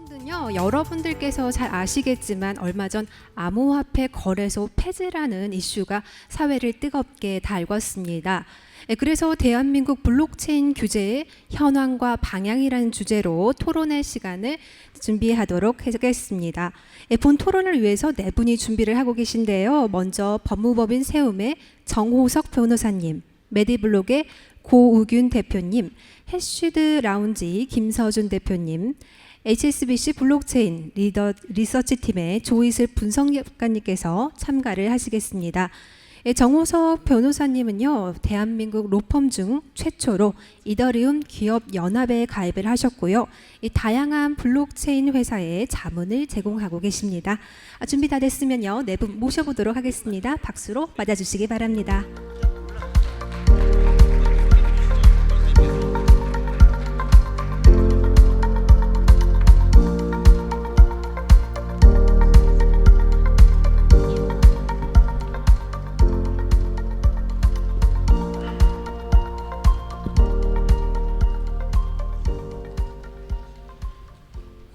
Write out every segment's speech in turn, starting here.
이분은요, 여러분들께서 잘 아시겠지만 얼마 전 암호화폐 거래소 폐지라는 이슈가 사회를 뜨겁게 달궜습니다. 그래서 대한민국 블록체인 규제의 현황과 방향이라는 주제로 토론회 시간을 준비하도록 하겠습니다. 본 토론을 위해서 네 분이 준비를 하고 계신데요. 먼저 법무법인 세움의 정호석 변호사님, 메디블록의 고우균 대표님, 해시드 라운지 김서준 대표님, HSBC 블록체인 리서치팀의 조이슬 분석가님께서 참가를 하시겠습니다. 정호석 변호사님은요, 대한민국 로펌 중 최초로 이더리움 기업 연합에 가입을 하셨고요. 다양한 블록체인 회사에 자문을 제공하고 계십니다. 준비 다 됐으면요, 네 분 모셔보도록 하겠습니다. 박수로 맞아주시기 바랍니다.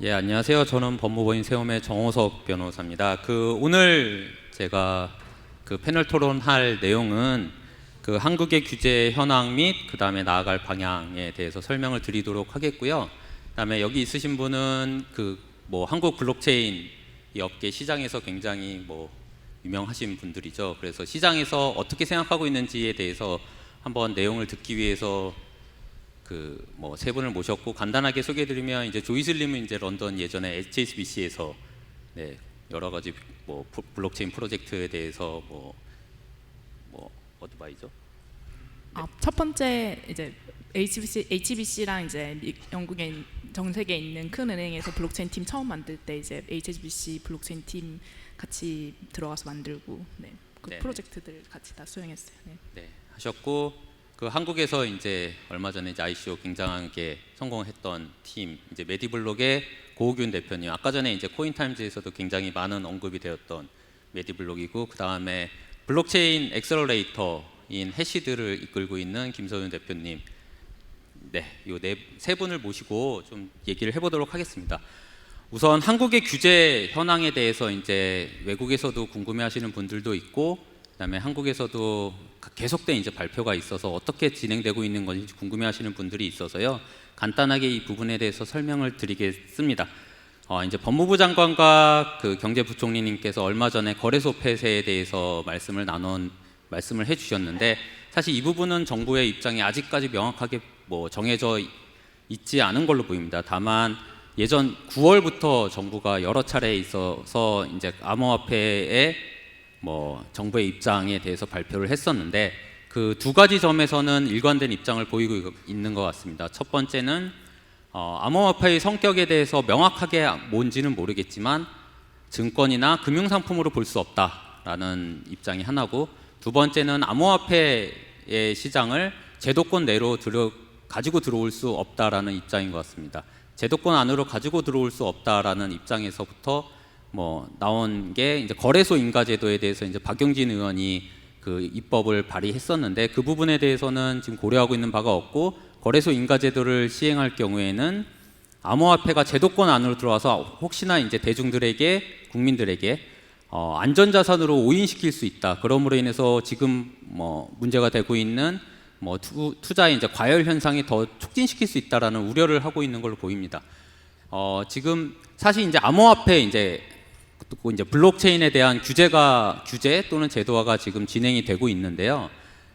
예, 안녕하세요. 저는 법무법인 세움의 정호석 변호사입니다. 오늘 제가 패널 토론할 내용은 한국의 규제 현황 및 그다음에 나아갈 방향에 대해서 설명을 드리도록 하겠고요. 그다음에 여기 있으신 분은 한국 블록체인 이 업계 시장에서 굉장히 유명하신 분들이죠. 그래서 시장에서 어떻게 생각하고 있는지에 대해서 한번 내용을 듣기 위해서 세 분을 모셨고, 간단하게 소개해드리면 이제 조이슬님은 이제 런던 예전에 HSBC에서 여러 가지 블록체인 프로젝트에 대해서 어드바이저. 첫 번째 이제 HSBC랑 이제 영국에 전 세계에 있는 큰 은행에서 블록체인 팀 처음 만들 때 이제 HSBC 블록체인 팀 같이 들어가서 만들고 프로젝트들 같이 다 수행했어요. 네, 하셨고. 한국에서 이제 얼마 전에 이제 ICO 굉장하게 성공했던 팀, 이제 메디블록의 고우균 대표님, 아까 전에 이제 코인타임즈에서도 굉장히 많은 언급이 되었던 메디블록이고, 그 다음에 블록체인 엑셀러레이터인 해시드를 이끌고 있는 김서윤 대표님, 세 분을 모시고 좀 얘기를 해보도록 하겠습니다. 우선 한국의 규제 현황에 대해서 이제 외국에서도 궁금해하시는 분들도 있고, 그다음에 한국에서도 계속된 이제 발표가 있어서 어떻게 진행되고 있는 건지 궁금해하시는 분들이 있어서요. 간단하게 이 부분에 대해서 설명을 드리겠습니다. 이제 법무부 장관과 경제부총리님께서 얼마 전에 거래소 폐쇄에 대해서 말씀을 해주셨는데, 사실 이 부분은 정부의 입장이 아직까지 명확하게 정해져 있지 않은 걸로 보입니다. 다만 예전 9월부터 정부가 여러 차례에 있어서 이제 암호화폐에 정부의 입장에 대해서 발표를 했었는데, 그 두 가지 점에서는 일관된 입장을 보이고 있는 것 같습니다. 첫 번째는 암호화폐의 성격에 대해서 명확하게 뭔지는 모르겠지만 증권이나 금융상품으로 볼 수 없다라는 입장이 하나고, 두 번째는 암호화폐의 시장을 제도권 내로 가지고 들어올 수 없다라는 입장인 것 같습니다. 제도권 안으로 가지고 들어올 수 없다라는 입장에서부터 나온 게 이제 거래소 인가제도에 대해서 이제 박용진 의원이 입법을 발의했었는데, 그 부분에 대해서는 지금 고려하고 있는 바가 없고, 거래소 인가제도를 시행할 경우에는 암호화폐가 제도권 안으로 들어와서 혹시나 이제 대중들에게, 국민들에게 안전자산으로 오인시킬 수 있다. 그러므로 인해서 지금 문제가 되고 있는 투자의 이제 과열 현상이 더 촉진시킬 수 있다라는 우려를 하고 있는 걸로 보입니다. 지금 사실 이제 암호화폐 이제 블록체인에 대한 규제 또는 제도화가 지금 진행이 되고 있는데요.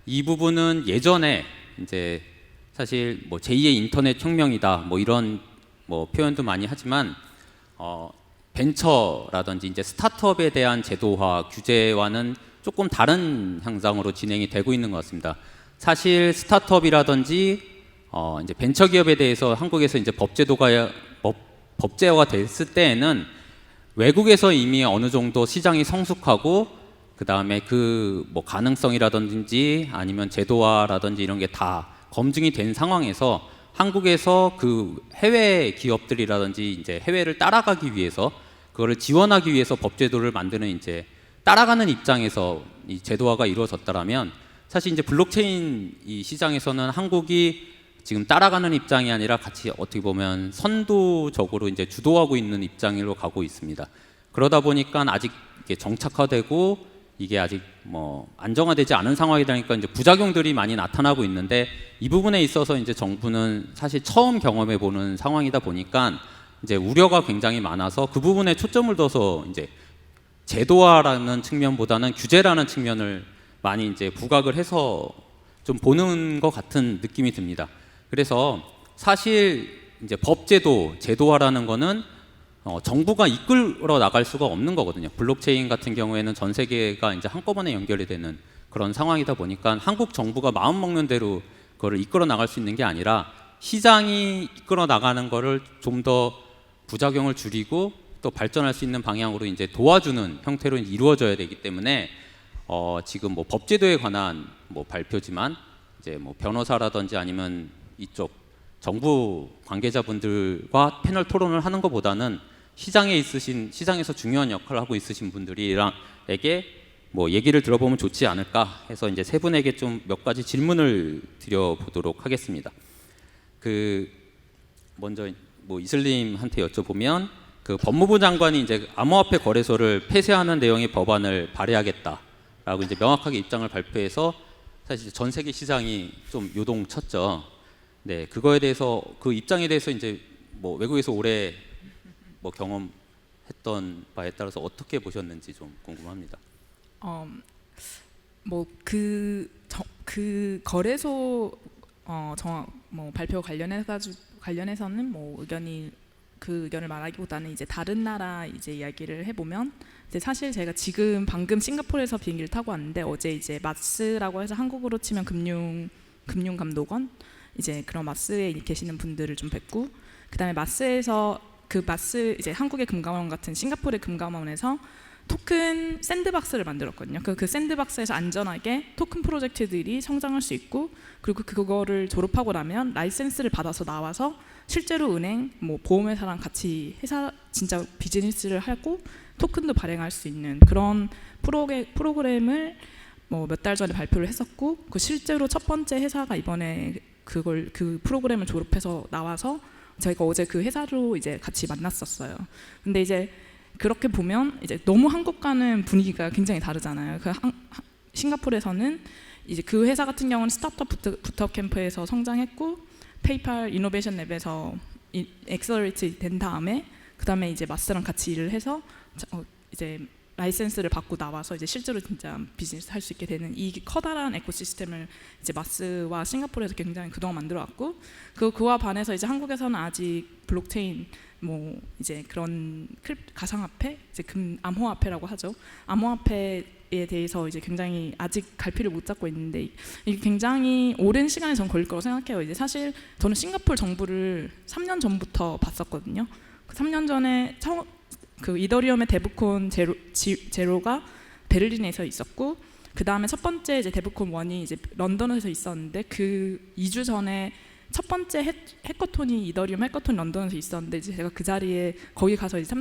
이 부분은 예전에 이제 사실 제2의 인터넷 혁명이다 이런 표현도 많이 하지만 벤처라든지 이제 스타트업에 대한 제도화 규제와는 조금 다른 향상으로 진행이 되고 있는 것 같습니다. 사실 스타트업이라든지 이제 벤처 기업에 대해서 한국에서 이제 법제화가 됐을 때에는 외국에서 이미 어느 정도 시장이 성숙하고, 그 다음에 가능성이라든지 아니면 제도화라든지 이런 게 다 검증이 된 상황에서 한국에서 해외 기업들이라든지 이제 해외를 따라가기 위해서, 그거를 지원하기 위해서 법제도를 만드는 이제 따라가는 입장에서 이 제도화가 이루어졌다라면, 사실 이제 블록체인 이 시장에서는 한국이 지금 따라가는 입장이 아니라 같이 어떻게 보면 선도적으로 이제 주도하고 있는 입장으로 가고 있습니다. 그러다 보니까 아직 이게 정착화되고 이게 아직 뭐 안정화되지 않은 상황이다 보니까 이제 부작용들이 많이 나타나고 있는데, 이 부분에 있어서 이제 정부는 사실 처음 경험해 보는 상황이다 보니까 이제 우려가 굉장히 많아서 그 부분에 초점을 둬서 이제 제도화라는 측면보다는 규제라는 측면을 많이 이제 부각을 해서 좀 보는 것 같은 느낌이 듭니다. 그래서 사실 이제 법제도, 제도화라는 거는 정부가 이끌어 나갈 수가 없는 거거든요. 블록체인 같은 경우에는 전 세계가 이제 한꺼번에 연결이 되는 그런 상황이다 보니까 한국 정부가 마음 먹는 대로 그거를 이끌어 나갈 수 있는 게 아니라 시장이 이끌어 나가는 거를 좀 더 부작용을 줄이고 또 발전할 수 있는 방향으로 이제 도와주는 형태로 이루어져야 되기 때문에 지금 뭐 법제도에 관한 뭐 발표지만 이제 뭐 변호사라든지 아니면 이쪽 정부 관계자분들과 패널 토론을 하는 것보다는 시장에서 중요한 역할을 하고 있으신 분들에게 뭐 얘기를 들어보면 좋지 않을까 해서 이제 세 분에게 좀 몇 가지 질문을 드려보도록 하겠습니다. 먼저 뭐 이슬님한테 여쭤보면, 법무부 장관이 이제 암호화폐 거래소를 폐쇄하는 내용의 법안을 발의하겠다라고 이제 명확하게 입장을 발표해서 사실 전 세계 시장이 좀 요동쳤죠. 네, 그거에 대해서 그 입장에 대해서 이제 뭐 외국에서 오래 뭐 경험했던 바에 따라서 어떻게 보셨는지 좀 궁금합니다. 뭐 그 거래소 뭐 발표 관련해서는 뭐 그 의견을 말하기보다는 이제 다른 나라 이제 이야기를 해보면, 이제 사실 제가 지금 방금 싱가포르에서 비행기를 타고 왔는데, 어제 이제 마스라고 해서 한국으로 치면 금융감독원, 이제 그런 마스에 계시는 분들을 좀 뵙고, 그다음에 마스에서 마스 이제 한국의 금감원 같은 싱가포르의 금감원에서 토큰 샌드박스를 만들었거든요. 그 샌드박스에서 안전하게 토큰 프로젝트들이 성장할 수 있고, 그리고 그거를 졸업하고 나면 라이센스를 받아서 나와서 실제로 은행, 뭐 보험회사랑 같이 진짜 비즈니스를 하고 토큰도 발행할 수 있는 그런 프로그램을 뭐 몇 달 전에 발표를 했었고, 그 실제로 첫 번째 회사가 이번에 그 프로그램을 졸업해서 나와서 저희가 어제 그 회사로 이제 같이 만났었어요. 근데 이제 그렇게 보면 이제 너무 한국과는 분위기가 굉장히 다르잖아요. 싱가포르에서는 이제 그 회사 같은 경우는 스타트업 부터캠프에서 성장했고, 페이팔 이노베이션 랩에서 엑셀러레이트 된 다음에 그다음에 이제 마스랑 같이 일을 해서 이제 라이센스를 받고 나와서 이제 실제로 진짜 비즈니스 할 수 있게 되는 이 커다란 에코시스템을 이제 마스와 싱가포르에서 굉장히 그동안 만들어 왔고, 그와 반해서 이제 한국에서는 아직 블록체인 뭐 이제 그런 가상화폐, 이제 암호화폐라고 하죠. 암호화폐에 대해서 이제 굉장히 아직 갈피를 못 잡고 있는데, 이게 굉장히 오랜 시간이 전 걸릴 거라고 생각해요. 이제 사실 저는 싱가포르 정부를 3년 전부터 봤었거든요. 3년 전에 그 이더리움의 데브콘 제로가 베를린에서 있었고, 그 다음에 첫 번째 이제 데브콘 1이 이제 런던에서 있었는데, 그 2주 전에 첫 번째 해커톤이 이더리움 해커톤 런던에서 있었는데, 이제 제가 그 자리에 거기 가서 이제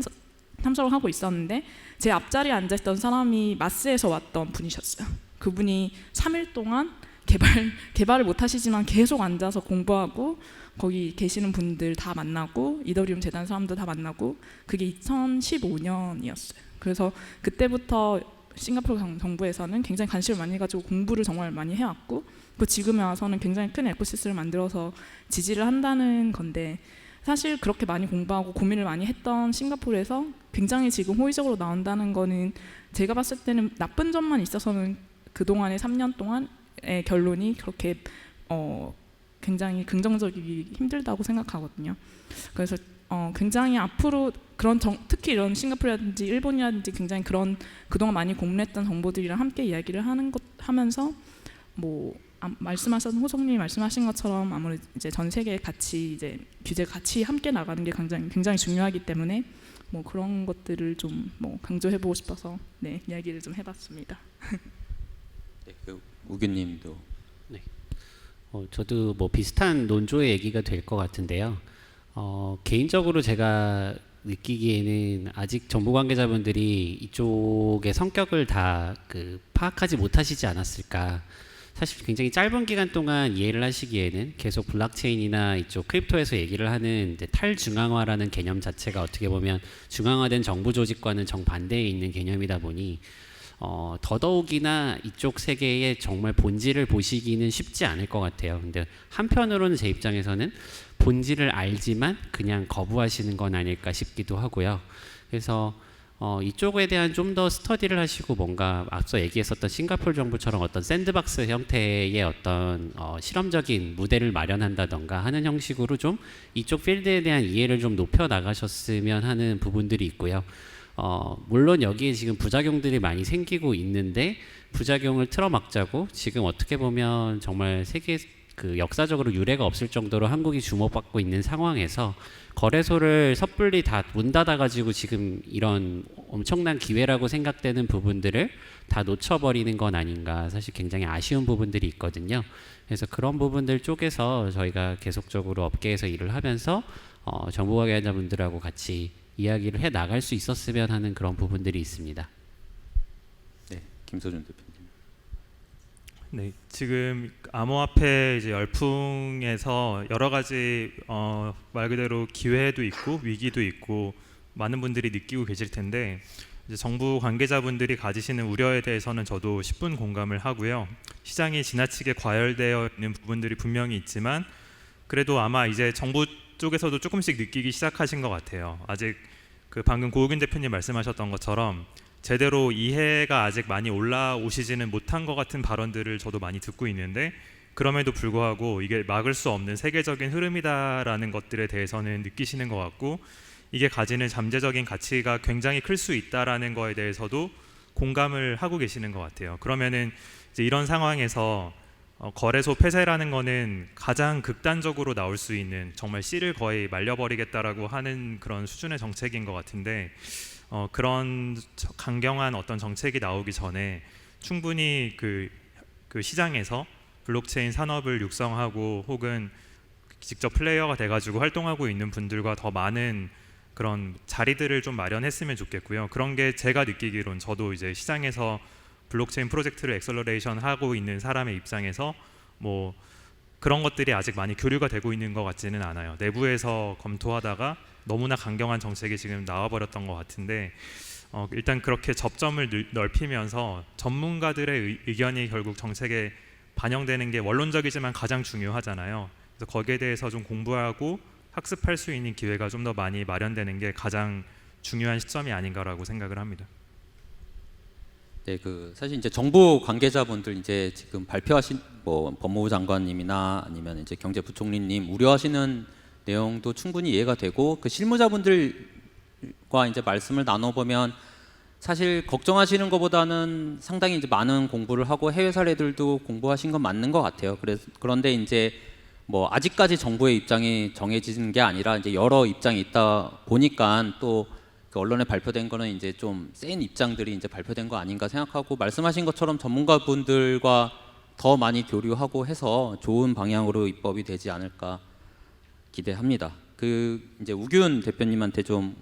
참석을 하고 있었는데, 제 앞자리에 앉아있던 사람이 마스에서 왔던 분이셨어요. 그분이 3일 동안 개발을 못 하시지만 계속 앉아서 공부하고 거기 계시는 분들 다 만나고 이더리움 재단 사람들 다 만나고, 그게 2015년이었어요. 그래서 그때부터 싱가포르 정부에서는 굉장히 관심을 많이 가지고 공부를 정말 많이 해왔고, 그 지금에 와서는 굉장히 큰 에코시스템을 만들어서 지지를 한다는 건데, 사실 그렇게 많이 공부하고 고민을 많이 했던 싱가포르에서 굉장히 지금 호의적으로 나온다는 거는 제가 봤을 때는 나쁜 점만 있어서는 그동안의 3년 동안의 결론이 그렇게 굉장히 긍정적이기 힘들다고 생각하거든요. 그래서 굉장히 앞으로 특히 이런 싱가포르라든지 일본이라든지 굉장히 그런 그동안 많이 공부했던 정보들이랑 함께 이야기를 하면서 뭐 말씀하신 호성님이 말씀하신 것처럼 아무래도 이제 전 세계 같이 이제 규제 같이 함께 나가는 게 굉장히 중요하기 때문에 뭐 그런 것들을 좀 뭐 강조해보고 싶어서 네, 이야기를 좀 해봤습니다. 네, 우규님도. 네. 저도 뭐 비슷한 논조의 얘기가 될 것 같은데요. 개인적으로 제가 느끼기에는 아직 정부 관계자분들이 이쪽의 성격을 다 파악하지 못하시지 않았을까. 사실 굉장히 짧은 기간 동안 이해를 하시기에는 계속 블록체인이나 이쪽 크립토에서 얘기를 하는 이제 탈중앙화라는 개념 자체가 어떻게 보면 중앙화된 정부 조직과는 정반대에 있는 개념이다 보니 더더욱이나 이쪽 세계의 정말 본질을 보시기는 쉽지 않을 것 같아요. 근데 한편으로는 제 입장에서는 본질을 알지만 그냥 거부하시는 건 아닐까 싶기도 하고요. 그래서 이쪽에 대한 좀 더 스터디를 하시고 뭔가 앞서 얘기했었던 싱가포르 정부처럼 어떤 샌드박스 형태의 어떤 실험적인 무대를 마련한다던가 하는 형식으로 좀 이쪽 필드에 대한 이해를 좀 높여 나가셨으면 하는 부분들이 있고요. 물론 여기에 지금 부작용들이 많이 생기고 있는데 부작용을 틀어막자고 지금 어떻게 보면 정말 세계 그 역사적으로 유례가 없을 정도로 한국이 주목받고 있는 상황에서 거래소를 섣불리 다 문 닫아가지고 지금 이런 엄청난 기회라고 생각되는 부분들을 다 놓쳐버리는 건 아닌가 사실 굉장히 아쉬운 부분들이 있거든요. 그래서 그런 부분들 쪽에서 저희가 계속적으로 업계에서 일을 하면서 정보관계자분들하고 같이 이야기를 해 나갈 수 있었으면 하는 그런 부분들이 있습니다. 네, 김소준 대표님. 네, 지금 암호화폐 이제 열풍에서 여러 가지 말 그대로 기회도 있고 위기도 있고 많은 분들이 느끼고 계실 텐데 이제 정부 관계자분들이 가지시는 우려에 대해서는 저도 10분 공감을 하고요. 시장이 지나치게 과열되어 있는 부분들이 분명히 있지만 그래도 아마 이제 정부 쪽에서도 조금씩 느끼기 시작하신 것 같아요. 아직 그 방금 고우균 대표님 말씀하셨던 것처럼 제대로 이해가 아직 많이 올라오시지는 못한 것 같은 발언들을 저도 많이 듣고 있는데 그럼에도 불구하고 이게 막을 수 없는 세계적인 흐름이다라는 것들에 대해서는 느끼시는 것 같고 이게 가지는 잠재적인 가치가 굉장히 클 수 있다라는 거에 대해서도 공감을 하고 계시는 것 같아요. 그러면은 이제 이런 상황에서 거래소 폐쇄라는 거는 가장 극단적으로 나올 수 있는 정말 씨를 거의 말려버리겠다라고 하는 그런 수준의 정책인 것 같은데 그런 강경한 어떤 정책이 나오기 전에 충분히 그 시장에서 블록체인 산업을 육성하고 혹은 직접 플레이어가 돼가지고 활동하고 있는 분들과 더 많은 그런 자리들을 좀 마련했으면 좋겠고요. 그런 게 제가 느끼기론 저도 이제 시장에서 블록체인 프로젝트를 엑셀러레이션 하고 있는 사람의 입장에서 뭐 그런 것들이 아직 많이 교류가 되고 있는 것 같지는 않아요. 내부에서 검토하다가 너무나 강경한 정책이 지금 나와버렸던 것 같은데 일단 그렇게 접점을 넓히면서 전문가들의 의견이 결국 정책에 반영되는 게 원론적이지만 가장 중요하잖아요. 그래서 거기에 대해서 좀 공부하고 학습할 수 있는 기회가 좀 더 많이 마련되는 게 가장 중요한 시점이 아닌가라고 생각을 합니다. 네, 사실 이제 정부 관계자분들 이제 지금 발표하신 뭐 법무부 장관님이나 아니면 이제 경제부총리님 우려하시는 내용도 충분히 이해가 되고 그 실무자분들과 이제 말씀을 나눠보면 사실 걱정하시는 것보다는 상당히 이제 많은 공부를 하고 해외 사례들도 공부하신 건 맞는 것 같아요. 그런데 이제 뭐 아직까지 정부의 입장이 정해지는 게 아니라 이제 여러 입장이 있다 보니까 또 그 언론에 발표된 거는 이제 좀 센 입장들이 이제 발표된 거 아닌가 생각하고 말씀하신 것처럼 전문가분들과 더 많이 교류하고 해서 좋은 방향으로 입법이 되지 않을까 기대합니다. 이제 우균 대표님한테 좀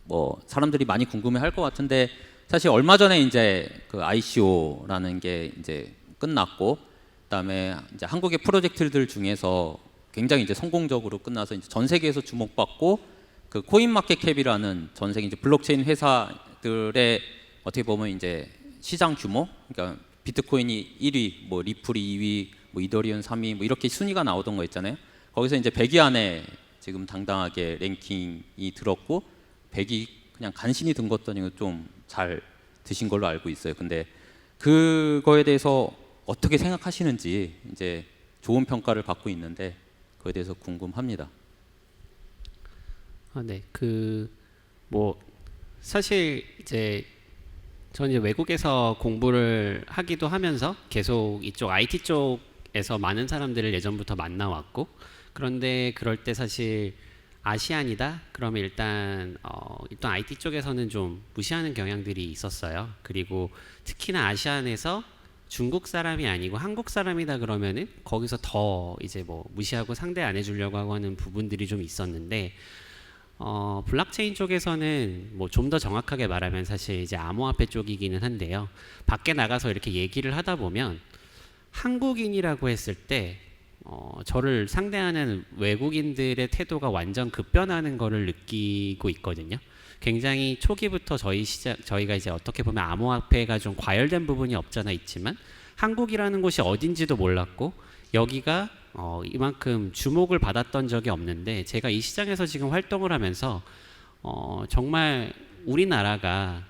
뭐 사람들이 많이 궁금해할 것 같은데 사실 얼마 전에 이제 그 ICO라는 게 이제 끝났고 그다음에 이제 한국의 프로젝트들 중에서 굉장히 이제 성공적으로 끝나서 이제 전 세계에서 주목받고 그 코인마켓캡이라는 전 세계 이제 블록체인 회사들의 어떻게 보면 이제 시장 규모, 그러니까 비트코인이 1위, 뭐 리플이 2위, 뭐 이더리움 3위, 뭐 이렇게 순위가 나오던 거 있잖아요. 거기서 이제 100위 안에 지금 당당하게 랭킹이 들었고 100위 그냥 간신히 든 것도 아니고 좀 잘 드신 걸로 알고 있어요. 근데 그거에 대해서 어떻게 생각하시는지 이제 좋은 평가를 받고 있는데 그거에 대해서 궁금합니다. 네, 뭐 사실 이제 저는 이제 외국에서 공부를 하기도 하면서 계속 이쪽 IT 쪽에서 많은 사람들을 예전부터 만나왔고 그런데 그럴 때 사실 아시안이다? 그러면 일단 IT 쪽에서는 좀 무시하는 경향들이 있었어요. 그리고 특히나 아시안에서 중국 사람이 아니고 한국 사람이다 그러면은 거기서 더 이제 뭐 무시하고 상대 안 해주려고 하고 하는 부분들이 좀 있었는데 블록체인 쪽에서는 뭐 좀 더 정확하게 말하면 사실 이제 암호화폐 쪽이기는 한데요. 밖에 나가서 이렇게 얘기를 하다 보면 한국인이라고 했을 때 저를 상대하는 외국인들의 태도가 완전 급변하는 거를 느끼고 있거든요. 굉장히 초기부터 저희가 이제 어떻게 보면 암호화폐가 좀 과열된 부분이 없잖아 있지만 한국이라는 곳이 어딘지도 몰랐고 여기가 이만큼 주목을 받았던 적이 없는데 제가 이 시장에서 지금 활동을 하면서 정말 우리나라가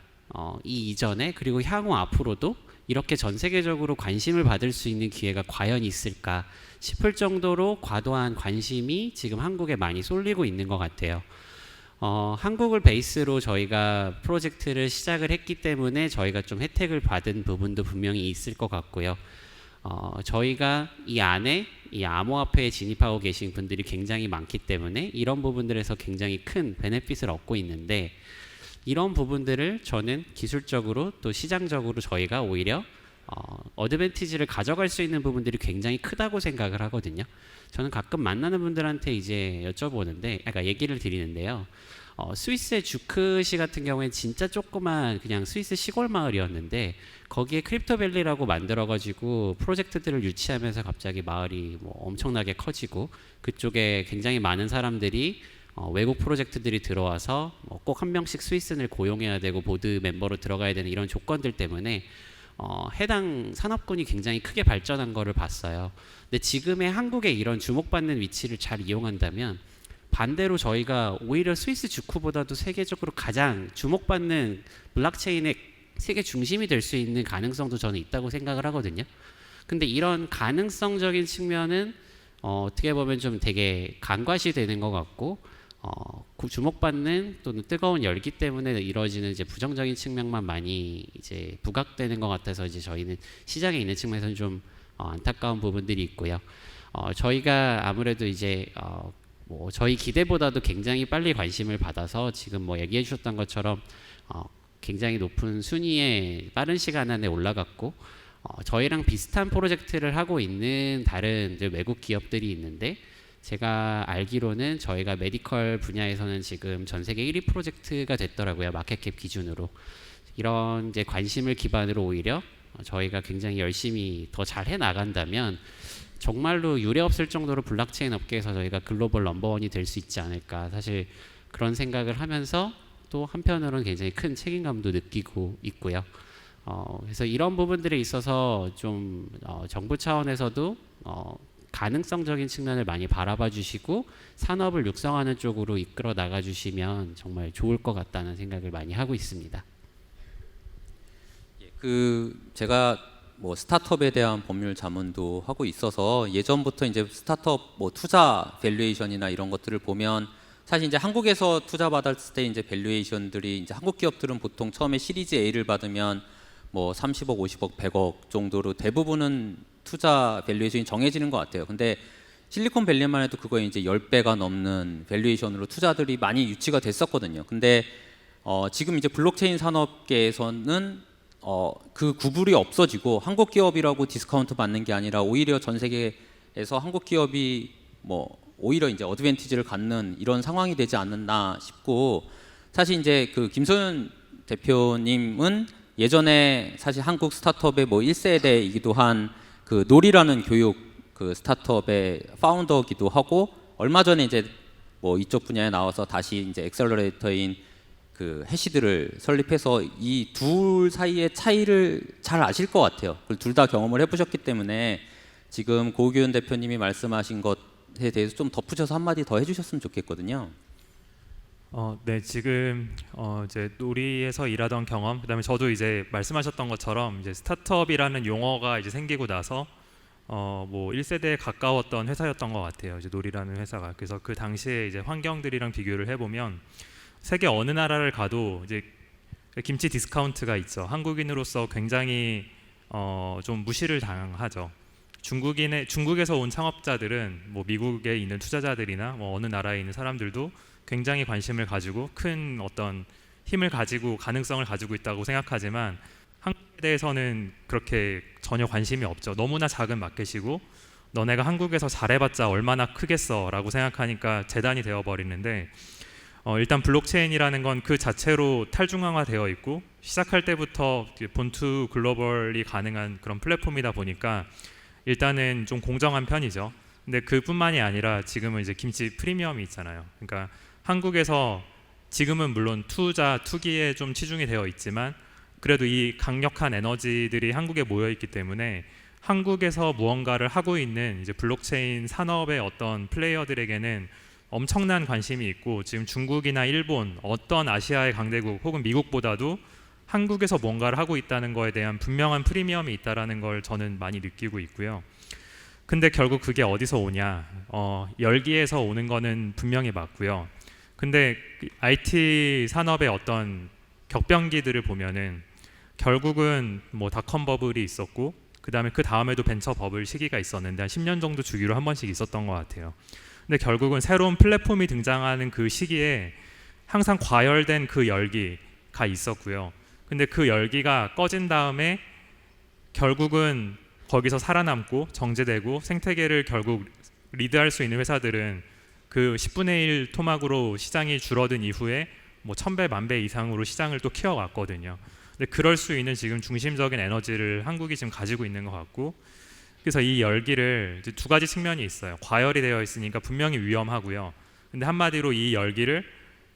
이 이전에 그리고 향후 앞으로도 이렇게 전 세계적으로 관심을 받을 수 있는 기회가 과연 있을까 싶을 정도로 과도한 관심이 지금 한국에 많이 쏠리고 있는 것 같아요. 한국을 베이스로 저희가 프로젝트를 시작을 했기 때문에 저희가 좀 혜택을 받은 부분도 분명히 있을 것 같고요. 저희가 이 안에 이 암호화폐에 진입하고 계신 분들이 굉장히 많기 때문에 이런 부분들에서 굉장히 큰 베네핏을 얻고 있는데 이런 부분들을 저는 기술적으로 또 시장적으로 저희가 오히려 어드밴티지를 가져갈 수 있는 부분들이 굉장히 크다고 생각을 하거든요. 저는 가끔 만나는 분들한테 이제 여쭤보는데, 그러니까 얘기를 드리는데요. 스위스의 주크시 같은 경우에 진짜 조그만 그냥 스위스 시골 마을이었는데 거기에 크립토밸리라고 만들어가지고 프로젝트들을 유치하면서 갑자기 마을이 뭐 엄청나게 커지고 그쪽에 굉장히 많은 사람들이 외국 프로젝트들이 들어와서 꼭 한 명씩 스위스인을 고용해야 되고 보드 멤버로 들어가야 되는 이런 조건들 때문에 해당 산업군이 굉장히 크게 발전한 거를 봤어요. 근데 지금의 한국의 이런 주목받는 위치를 잘 이용한다면 반대로 저희가 오히려 스위스 주크보다도 세계적으로 가장 주목받는 블록체인의 세계 중심이 될 수 있는 가능성도 저는 있다고 생각을 하거든요. 근데 이런 가능성적인 측면은 어떻게 보면 좀 되게 간과시 되는 것 같고 주목받는 또는 뜨거운 열기 때문에 이루어지는 이제 부정적인 측면만 많이 이제 부각되는 것 같아서 이제 저희는 시장에 있는 측면에서는 좀 안타까운 부분들이 있고요. 저희가 아무래도 이제 뭐 저희 기대보다도 굉장히 빨리 관심을 받아서 지금 뭐 얘기해 주셨던 것처럼 굉장히 높은 순위에 빠른 시간 안에 올라갔고 저희랑 비슷한 프로젝트를 하고 있는 다른 이제 외국 기업들이 있는데 제가 알기로는 저희가 메디컬 분야에서는 지금 전 세계 1위 프로젝트가 됐더라고요. 마켓캡 기준으로. 이런 이제 관심을 기반으로 오히려 저희가 굉장히 열심히 더 잘해 나간다면 정말로 유례 없을 정도로 블록체인 업계에서 저희가 글로벌 넘버원이 될 수 있지 않을까. 사실 그런 생각을 하면서 또 한편으로는 굉장히 큰 책임감도 느끼고 있고요. 그래서 이런 부분들에 있어서 좀 정부 차원에서도 가능성적인 측면을 많이 바라봐 주시고 산업을 육성하는 쪽으로 이끌어 나가 주시면 정말 좋을 것 같다는 생각을 많이 하고 있습니다. 제가 뭐 스타트업에 대한 법률 자문도 하고 있어서 예전부터 이제 스타트업 뭐 투자 밸류에이션이나 이런 것들을 보면 사실 이제 한국에서 투자 받았을 때 이제 밸류에이션들이 이제 한국 기업들은 보통 처음에 시리즈 A를 받으면 뭐 30억, 50억, 100억 정도로 대부분은 투자 밸류에이션이 정해지는 것 같아요. 근데 실리콘밸리만 해도 그거에 이제 10배가 넘는 밸류에이션으로 투자들이 많이 유치가 됐었거든요. 근데 지금 이제 블록체인 산업계에서는 그 구분이 없어지고 한국 기업이라고 디스카운트 받는 게 아니라 오히려 전 세계에서 한국 기업이 뭐 오히려 이제 어드밴티지를 갖는 이런 상황이 되지 않는다 싶고 사실 이제 그 김소연 대표님은 예전에 사실 한국 스타트업의 뭐 1세대이기도 한 그 놀이라는 교육 그 스타트업의 파운더기도 하고 얼마 전에 이제 뭐 이쪽 분야에 나와서 다시 이제 엑셀러레이터인 그 해시드를 설립해서 이 둘 사이의 차이를 잘 아실 것 같아요. 둘 다 경험을 해보셨기 때문에 지금 고규현 대표님이 말씀하신 것에 대해서 좀 덧붙여서 한마디 더 해주셨으면 좋겠거든요. 네, 지금 이제 놀이에서 일하던 경험, 그다음에 저도 이제 말씀하셨던 것처럼 이제 스타트업이라는 용어가 이제 생기고 나서 뭐 1세대에 가까웠던 회사였던 것 같아요. 이제 놀이라는 회사가. 그래서 그 당시에 이제 환경들이랑 비교를 해보면 세계 어느 나라를 가도 이제 김치 디스카운트가 있죠. 한국인으로서 굉장히 좀 무시를 당하죠. 중국에서 온 창업자들은 뭐 미국에 있는 투자자들이나 뭐 어느 나라에 있는 사람들도 굉장히 관심을 가지고 큰 어떤 힘을 가지고 가능성을 가지고 있다고 생각하지만 한국에 대해서는 그렇게 전혀 관심이 없죠. 너무나 작은 마켓이고 너네가 한국에서 잘해봤자 얼마나 크겠어 라고 생각하니까 재단이 되어버리는데 일단 블록체인이라는 건 그 자체로 탈중앙화되어 있고 시작할 때부터 본투 글로벌이 가능한 그런 플랫폼이다 보니까 일단은 좀 공정한 편이죠. 근데 그뿐만이 아니라 지금은 이제 김치 프리미엄이 있잖아요. 그러니까 한국에서 지금은 물론 투기에 좀 치중이 되어 있지만 그래도 이 강력한 에너지들이 한국에 모여 있기 때문에 한국에서 무언가를 하고 있는 이제 블록체인 산업의 어떤 플레이어들에게는 엄청난 관심이 있고, 지금 중국이나 일본, 어떤 아시아의 강대국 혹은 미국보다도 한국에서 뭔가를 하고 있다는 거에 대한 분명한 프리미엄이 있다라는 걸 저는 많이 느끼고 있고요. 근데 결국 그게 어디서 오냐? 열기에서 오는 거는 분명히 맞고요. 근데 IT 산업의 어떤 격변기들을 보면은 결국은 뭐 닷컴 버블이 있었고, 그다음에 그 다음에도 벤처 버블 시기가 있었는데 한 10년 정도 주기로 한 번씩 있었던 것 같아요. 근데 결국은 새로운 플랫폼이 등장하는 그 시기에 항상 과열된 그 열기가 있었고요. 근데 그 열기가 꺼진 다음에 결국은 거기서 살아남고 정제되고 생태계를 결국 리드할 수 있는 회사들은 그 10분의 1 토막으로 시장이 줄어든 이후에 뭐 1000배, 10,000배 이상으로 시장을 또 키워왔거든요. 근데 그럴 수 있는 지금 중심적인 에너지를 한국이 지금 가지고 있는 것 같고, 그래서 이 열기를 이제 두 가지 측면이 있어요. 과열이 되어 있으니까 분명히 위험하고요. 근데 한마디로 이 열기를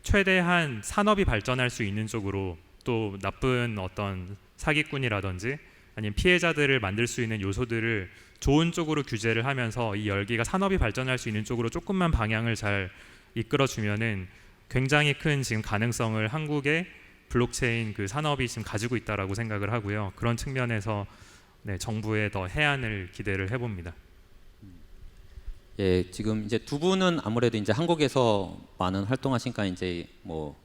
최대한 산업이 발전할 수 있는 쪽으로, 또 나쁜 어떤 사기꾼이라든지 아니면 피해자들을 만들 수 있는 요소들을 좋은 쪽으로 규제를 하면서 이 열기가 산업이 발전할 수 있는 쪽으로 조금만 방향을 잘 이끌어주면은 굉장히 큰 지금 가능성을 한국의 블록체인 그 산업이 지금 가지고 있다라고 생각을 하고요. 그런 측면에서 네, 정부에 더 해안을 기대를 해봅니다. 예, 지금 이제 두 분은 아무래도 이제 한국에서 많은 활동하시니까 이제 뭐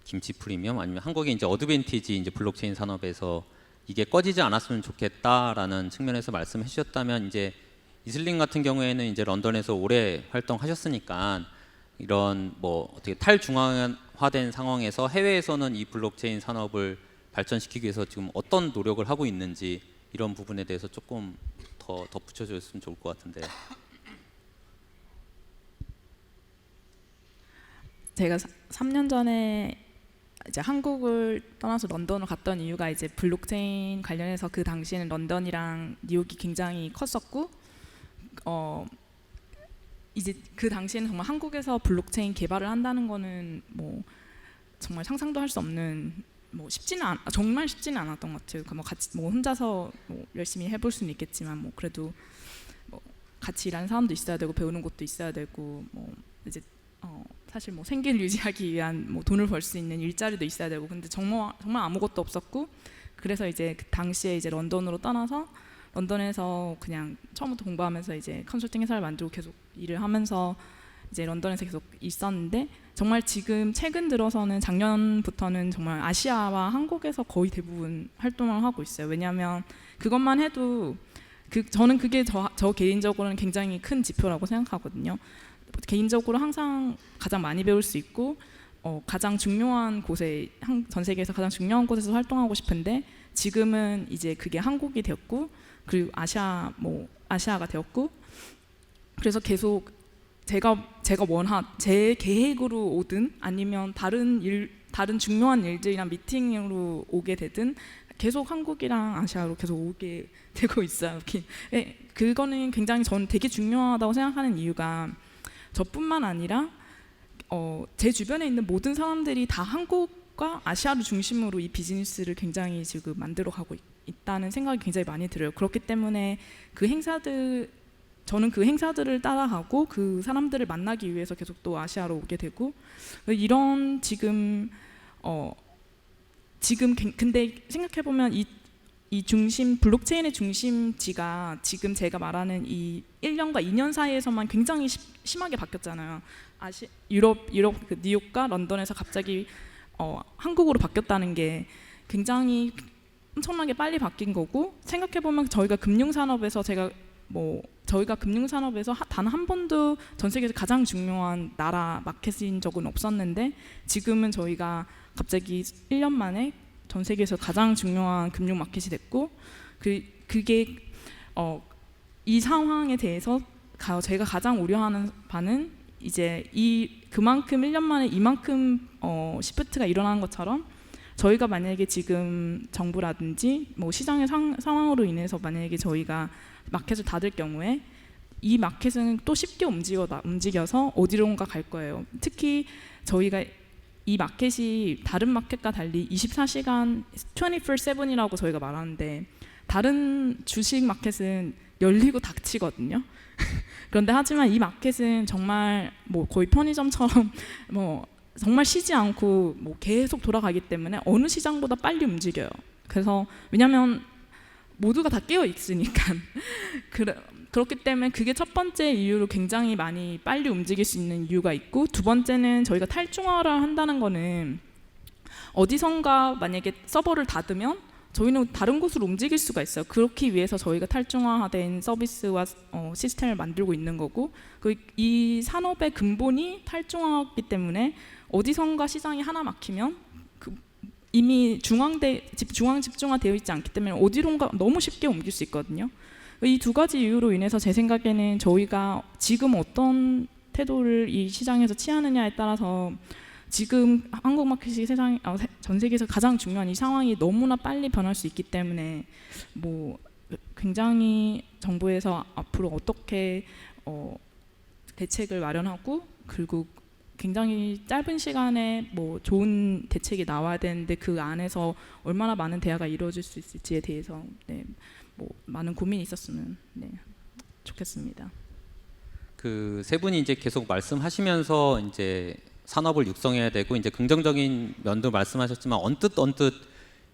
김치 프리미엄 아니면 한국의 이제 어드밴티지 이제 블록체인 산업에서 이게 꺼지지 않았으면 좋겠다라는 측면에서 말씀해 주셨다면, 이제 이슬림 같은 경우에는 이제 런던에서 오래 활동하셨으니까 이런 뭐 어떻게 탈중앙화된 상황에서 해외에서는 이 블록체인 산업을 발전시키기 위해서 지금 어떤 노력을 하고 있는지 이런 부분에 대해서 조금 더 덧붙여줬으면 좋을 것 같은데. 제가 3년 전에 이제 한국을 떠나서 런던을 갔던 이유가 이제 블록체인 관련해서 그 당시에는 런던이랑 뉴욕이 굉장히 컸었고, 이제 그 당시에는 정말 한국에서 블록체인 개발을 한다는 거는 뭐 정말 상상도 할 수 없는, 뭐 정말 쉽지는 않았던 것 같아요. 뭐 같이 뭐 혼자서 뭐 열심히 해볼 수는 있겠지만 뭐 그래도 뭐 같이 일하는 사람도 있어야 되고 배우는 곳도 있어야 되고, 뭐 이제 사실 뭐 생계를 유지하기 위한 뭐 돈을 벌 수 있는 일자리도 있어야 되고, 근데 정말 아무것도 없었고, 그래서 이제 그 당시에 이제 런던으로 떠나서 런던에서 그냥 처음부터 공부하면서 이제 컨설팅 회사를 만들고 계속 일을 하면서 이제 런던에서 계속 있었는데, 정말 지금 최근 들어서는 작년부터는 정말 아시아와 한국에서 거의 대부분 활동을 하고 있어요. 왜냐하면 그것만 해도 저는 그게 저 개인적으로는 굉장히 큰 지표라고 생각하거든요. 개인적으로 항상 가장 많이 배울 수 있고 가장 중요한 곳에, 전 세계에서 가장 중요한 곳에서 활동하고 싶은데, 지금은 이제 그게 한국이 되었고, 그리고 아시아가 되었고, 그래서 계속 제 계획으로 오든 아니면 다른 중요한 일들이랑 미팅으로 오게 되든 계속 한국이랑 아시아로 계속 오게 되고 있어요. 그거는 굉장히 저는 되게 중요하다고 생각하는 이유가, 저뿐만 아니라 제 주변에 있는 모든 사람들이 다 한국과 아시아를 중심으로 이 비즈니스를 굉장히 지금 만들어가고 있다는 생각이 굉장히 많이 들어요. 그렇기 때문에 저는 그 행사들을 따라가고 그 사람들을 만나기 위해서 계속 또 아시아로 오게 되고, 이런 근데 생각해 보면 이 블록체인의 중심지가 지금 제가 말하는 이 1년과 2년 사이에서만 굉장히 심하게 바뀌었잖아요. 유럽 그 뉴욕과 런던에서 갑자기 한국으로 바뀌었다는 게 굉장히 엄청나게 빨리 바뀐 거고, 생각해 보면 저희가 금융산업에서 단 한 번도 전 세계에서 가장 중요한 나라 마켓인 적은 없었는데, 지금은 저희가 갑자기 1년 만에 전 세계에서 가장 중요한 금융 마켓이 됐고, 그게 이 상황에 대해서 제가 가장 우려하는 바는 이제 그만큼 1년 만에 이만큼 시프트가 일어나는 것처럼 저희가 만약에 지금 정부라든지 뭐 시장의 상황으로 인해서 만약에 저희가 마켓을 닫을 경우에 이 마켓은 또 쉽게 움직여서 어디론가 갈 거예요. 특히 저희가 이 마켓이 다른 마켓과 달리 24시간 24/7이라고 저희가 말하는데 다른 주식 마켓은 열리고 닫히거든요. 그런데 하지만 이 마켓은 정말 뭐 거의 편의점처럼 뭐 정말 쉬지 않고 뭐 계속 돌아가기 때문에 어느 시장보다 빨리 움직여요. 그래서 왜냐하면 모두가 다 깨어 있으니까 그렇기 때문에 그게 첫 번째 이유로 굉장히 많이 빨리 움직일 수 있는 이유가 있고, 두 번째는 저희가 탈중화를 한다는 거는 어디선가 만약에 서버를 닫으면 저희는 다른 곳으로 움직일 수가 있어요. 그렇기 위해서 저희가 탈중화된 서비스와 시스템을 만들고 있는 거고, 이 산업의 근본이 탈중화이기 때문에 어디선가 시장이 하나 막히면 이미 중앙 집중화되어 있지 않기 때문에 어디론가 너무 쉽게 옮길 수 있거든요. 이 두 가지 이유로 인해서 제 생각에는 저희가 지금 어떤 태도를 이 시장에서 취하느냐에 따라서 지금 한국 마켓이 전 세계에서 가장 중요한 이 상황이 너무나 빨리 변할 수 있기 때문에 뭐 굉장히 정부에서 앞으로 어떻게 대책을 마련하고, 그리고 굉장히 짧은 시간에 뭐 좋은 대책이 나와야 되는데 그 안에서 얼마나 많은 대화가 이루어질 수 있을지에 대해서 뭐 많은 고민이 있었으면 좋겠습니다. 그 세 분이 이제 계속 말씀하시면서 이제 산업을 육성해야 되고 이제 긍정적인 면도 말씀하셨지만 언뜻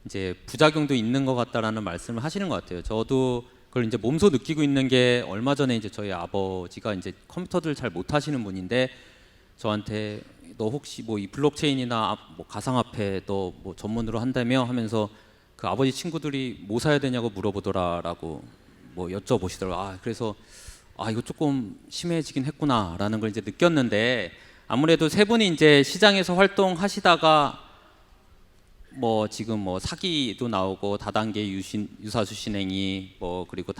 이제 부작용도 있는 것 같다라는 말씀을 하시는 것 같아요. 저도 그걸 이제 몸소 느끼고 있는 게 얼마 전에 이제 저희 아버지가 이제 컴퓨터를 잘 못하시는 분인데 저한테 너 혹시 뭐 이 블록체인이나 뭐 가상화폐 너 뭐 전문으로 한다며 하면서 그 아버지 친구들이 뭐 사야 되냐고 물어보더라라고 뭐 여쭤보시더라고요. 그래서 이거 조금 심해지긴 했구나라는 걸 이제 느꼈는데, 아무래도 세 분이 이제 시장에서 활동하시다가 뭐 지금 뭐 사기도 나오고 다단계 유사수신행위 뭐 그리고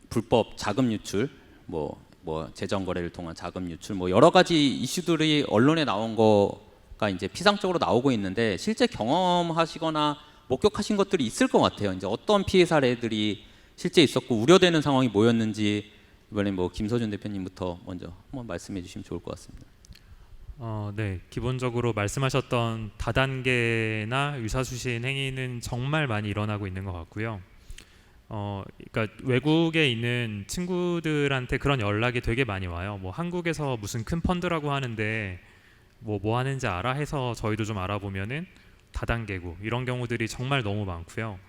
불법 자금 유출 뭐 재정 거래를 통한 자금 유출 뭐 여러 가지 이슈들이 언론에 나온 거가 이제 피상적으로 나오고 있는데, 실제 경험하시거나 목격하신 것들이 있을 것 같아요. 이제 어떤 피해 사례들이 실제 있었고 우려되는 상황이 뭐였는지 이번에 뭐 김서준 대표님부터 먼저 한번 말씀해 주시면 좋을 것 같습니다. 네, 기본적으로 말씀하셨던 다단계나 유사수신 행위는 정말 많이 일어나고 있는 것 같고요. 그러니까 외국에 있는 친구들한테 그런 연락이 되게 많이 와요. 뭐 한국에서 무슨 큰 펀드라고 하는데 뭐 하는지 알아 해서 저희도 좀 알아보면은 다단계고 이런 경우들이 정말 너무 많고요.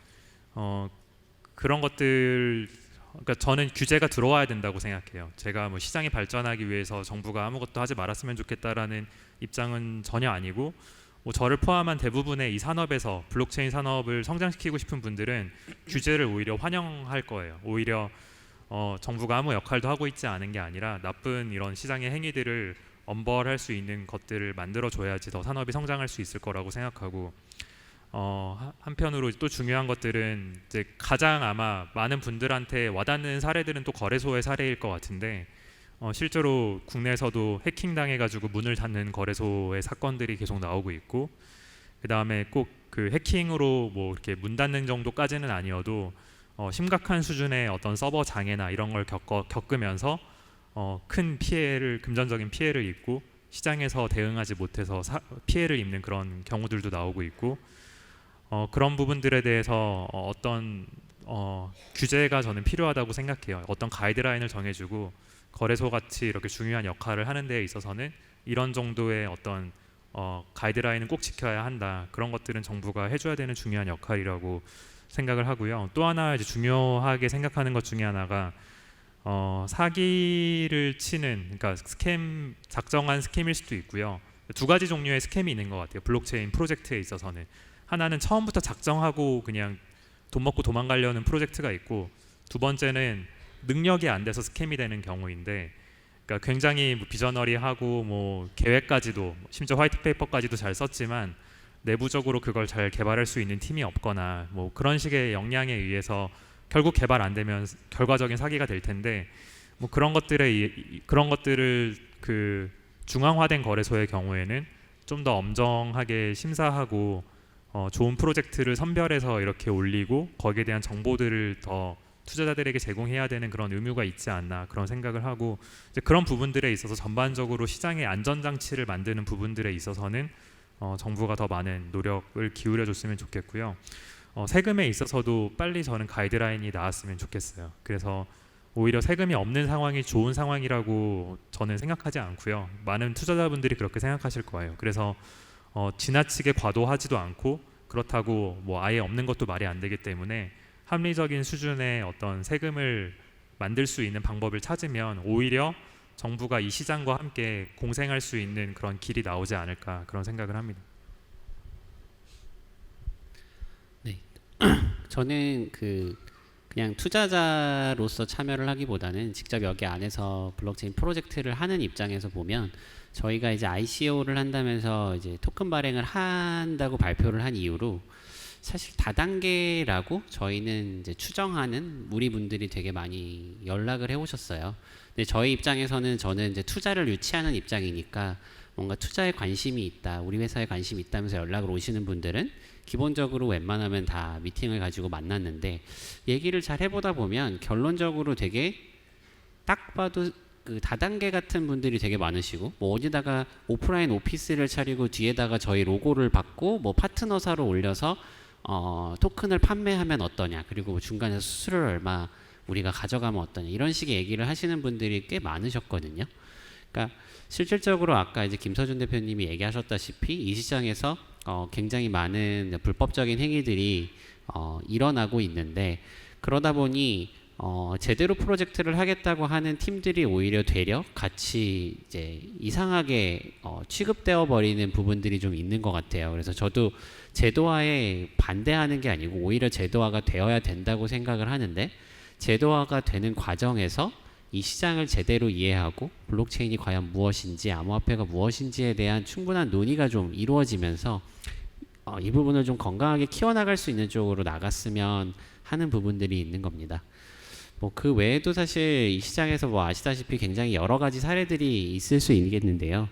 그런 것들, 그러니까 저는 규제가 들어와야 된다고 생각해요. 제가 뭐 시장이 발전하기 위해서 정부가 아무것도 하지 말았으면 좋겠다라는 입장은 전혀 아니고, 뭐 저를 포함한 대부분의 이 산업에서 블록체인 산업을 성장시키고 싶은 분들은 규제를 오히려 환영할 거예요. 오히려 정부가 아무 역할도 하고 있지 않은 게 아니라 나쁜 이런 시장의 행위들을 엄벌할 수 있는 것들을 만들어줘야지 더 산업이 성장할 수 있을 거라고 생각하고, 한편으로 또 중요한 것들은 이제 가장 아마 많은 분들한테 와닿는 사례들은 또 거래소의 사례일 것 같은데, 실제로 국내에서도 해킹 당해가지고 문을 닫는 거래소의 사건들이 계속 나오고 있고, 그 다음에 꼭 그 해킹으로 뭐 이렇게 문 닫는 정도까지는 아니어도 심각한 수준의 어떤 서버 장애나 이런 걸 겪으면서 큰 금전적인 피해를 입고 시장에서 대응하지 못해서 피해를 입는 그런 경우들도 나오고 있고, 그런 부분들에 대해서 어떤 규제가 저는 필요하다고 생각해요. 어떤 가이드라인을 정해주고 거래소 같이 이렇게 중요한 역할을 하는 데 있어서는 이런 정도의 어떤 가이드라인은 꼭 지켜야 한다. 그런 것들은 정부가 해줘야 되는 중요한 역할이라고 생각을 하고요. 또 하나 이제 중요하게 생각하는 것 중에 하나가 사기를 치는, 그러니까 작정한 스캠일 수도 있고요. 두 가지 종류의 스캠이 있는 것 같아요. 블록체인 프로젝트에 있어서는 하나는 처음부터 작정하고 그냥 돈 먹고 도망가려는 프로젝트가 있고, 두 번째는 능력이 안 돼서 스캠이 되는 경우인데, 그러니까 굉장히 비저너리하고 뭐 계획까지도 심지어 화이트 페이퍼까지도 잘 썼지만 내부적으로 그걸 잘 개발할 수 있는 팀이 없거나 뭐 그런 식의 역량에 의해서 결국 개발 안 되면 결과적인 사기가 될 텐데, 뭐 그런 것들을 그 중앙화된 거래소의 경우에는 좀 더 엄정하게 심사하고 좋은 프로젝트를 선별해서 이렇게 올리고 거기에 대한 정보들을 더 투자자들에게 제공해야 되는 그런 의무가 있지 않나 그런 생각을 하고 이제 그런 부분들에 있어서 전반적으로 시장의 안전장치를 만드는 부분들에 있어서는 정부가 더 많은 노력을 기울여줬으면 좋겠고요. 세금에 있어서도 빨리 저는 가이드라인이 나왔으면 좋겠어요. 그래서 오히려 세금이 없는 상황이 좋은 상황이라고 저는 생각하지 않고요. 많은 투자자분들이 그렇게 생각하실 거예요. 그래서 지나치게 과도하지도 않고 그렇다고 뭐 아예 없는 것도 말이 안 되기 때문에 합리적인 수준의 어떤 세금을 만들 수 있는 방법을 찾으면 오히려 정부가 이 시장과 함께 공생할 수 있는 그런 길이 나오지 않을까 그런 생각을 합니다. 네, 저는 그냥 투자자로서 참여를 하기보다는 직접 여기 안에서 블록체인 프로젝트를 하는 입장에서 보면 저희가 이제 ICO를 한다면서 이제 토큰 발행을 한다고 발표를 한 이후로 사실 다단계라고 저희는 이제 추정하는 무리분들이 되게 많이 연락을 해오셨어요. 근데 저희 입장에서는 저는 이제 투자를 유치하는 입장이니까 뭔가 투자에 관심이 있다, 우리 회사에 관심이 있다면서 연락을 오시는 분들은 기본적으로 웬만하면 다 미팅을 가지고 만났는데 얘기를 잘 해보다 보면 결론적으로 되게 딱 봐도 그 다단계 같은 분들이 되게 많으시고 뭐 어디다가 오프라인 오피스를 차리고 뒤에다가 저희 로고를 받고 뭐 파트너사로 올려서 토큰을 판매하면 어떠냐 그리고 뭐 중간에 수수료를 얼마 우리가 가져가면 어떠냐 이런 식의 얘기를 하시는 분들이 꽤 많으셨거든요. 그러니까 실질적으로 아까 이제 김서준 대표님이 얘기하셨다시피 이 시장에서 굉장히 많은 불법적인 행위들이 일어나고 있는데 그러다 보니 제대로 프로젝트를 하겠다고 하는 팀들이 오히려 되려 같이 이제 이상하게 취급되어 버리는 부분들이 좀 있는 것 같아요. 그래서 저도 제도화에 반대하는 게 아니고 오히려 제도화가 되어야 된다고 생각을 하는데 제도화가 되는 과정에서 이 시장을 제대로 이해하고 블록체인이 과연 무엇인지 암호화폐가 무엇인지에 대한 충분한 논의가 좀 이루어지면서 이 부분을 좀 건강하게 키워나갈 수 있는 쪽으로 나갔으면 하는 부분들이 있는 겁니다. 뭐 그 외에도 사실 이 시장에서 뭐 아시다시피 굉장히 여러 가지 사례들이 있을 수 있겠는데요.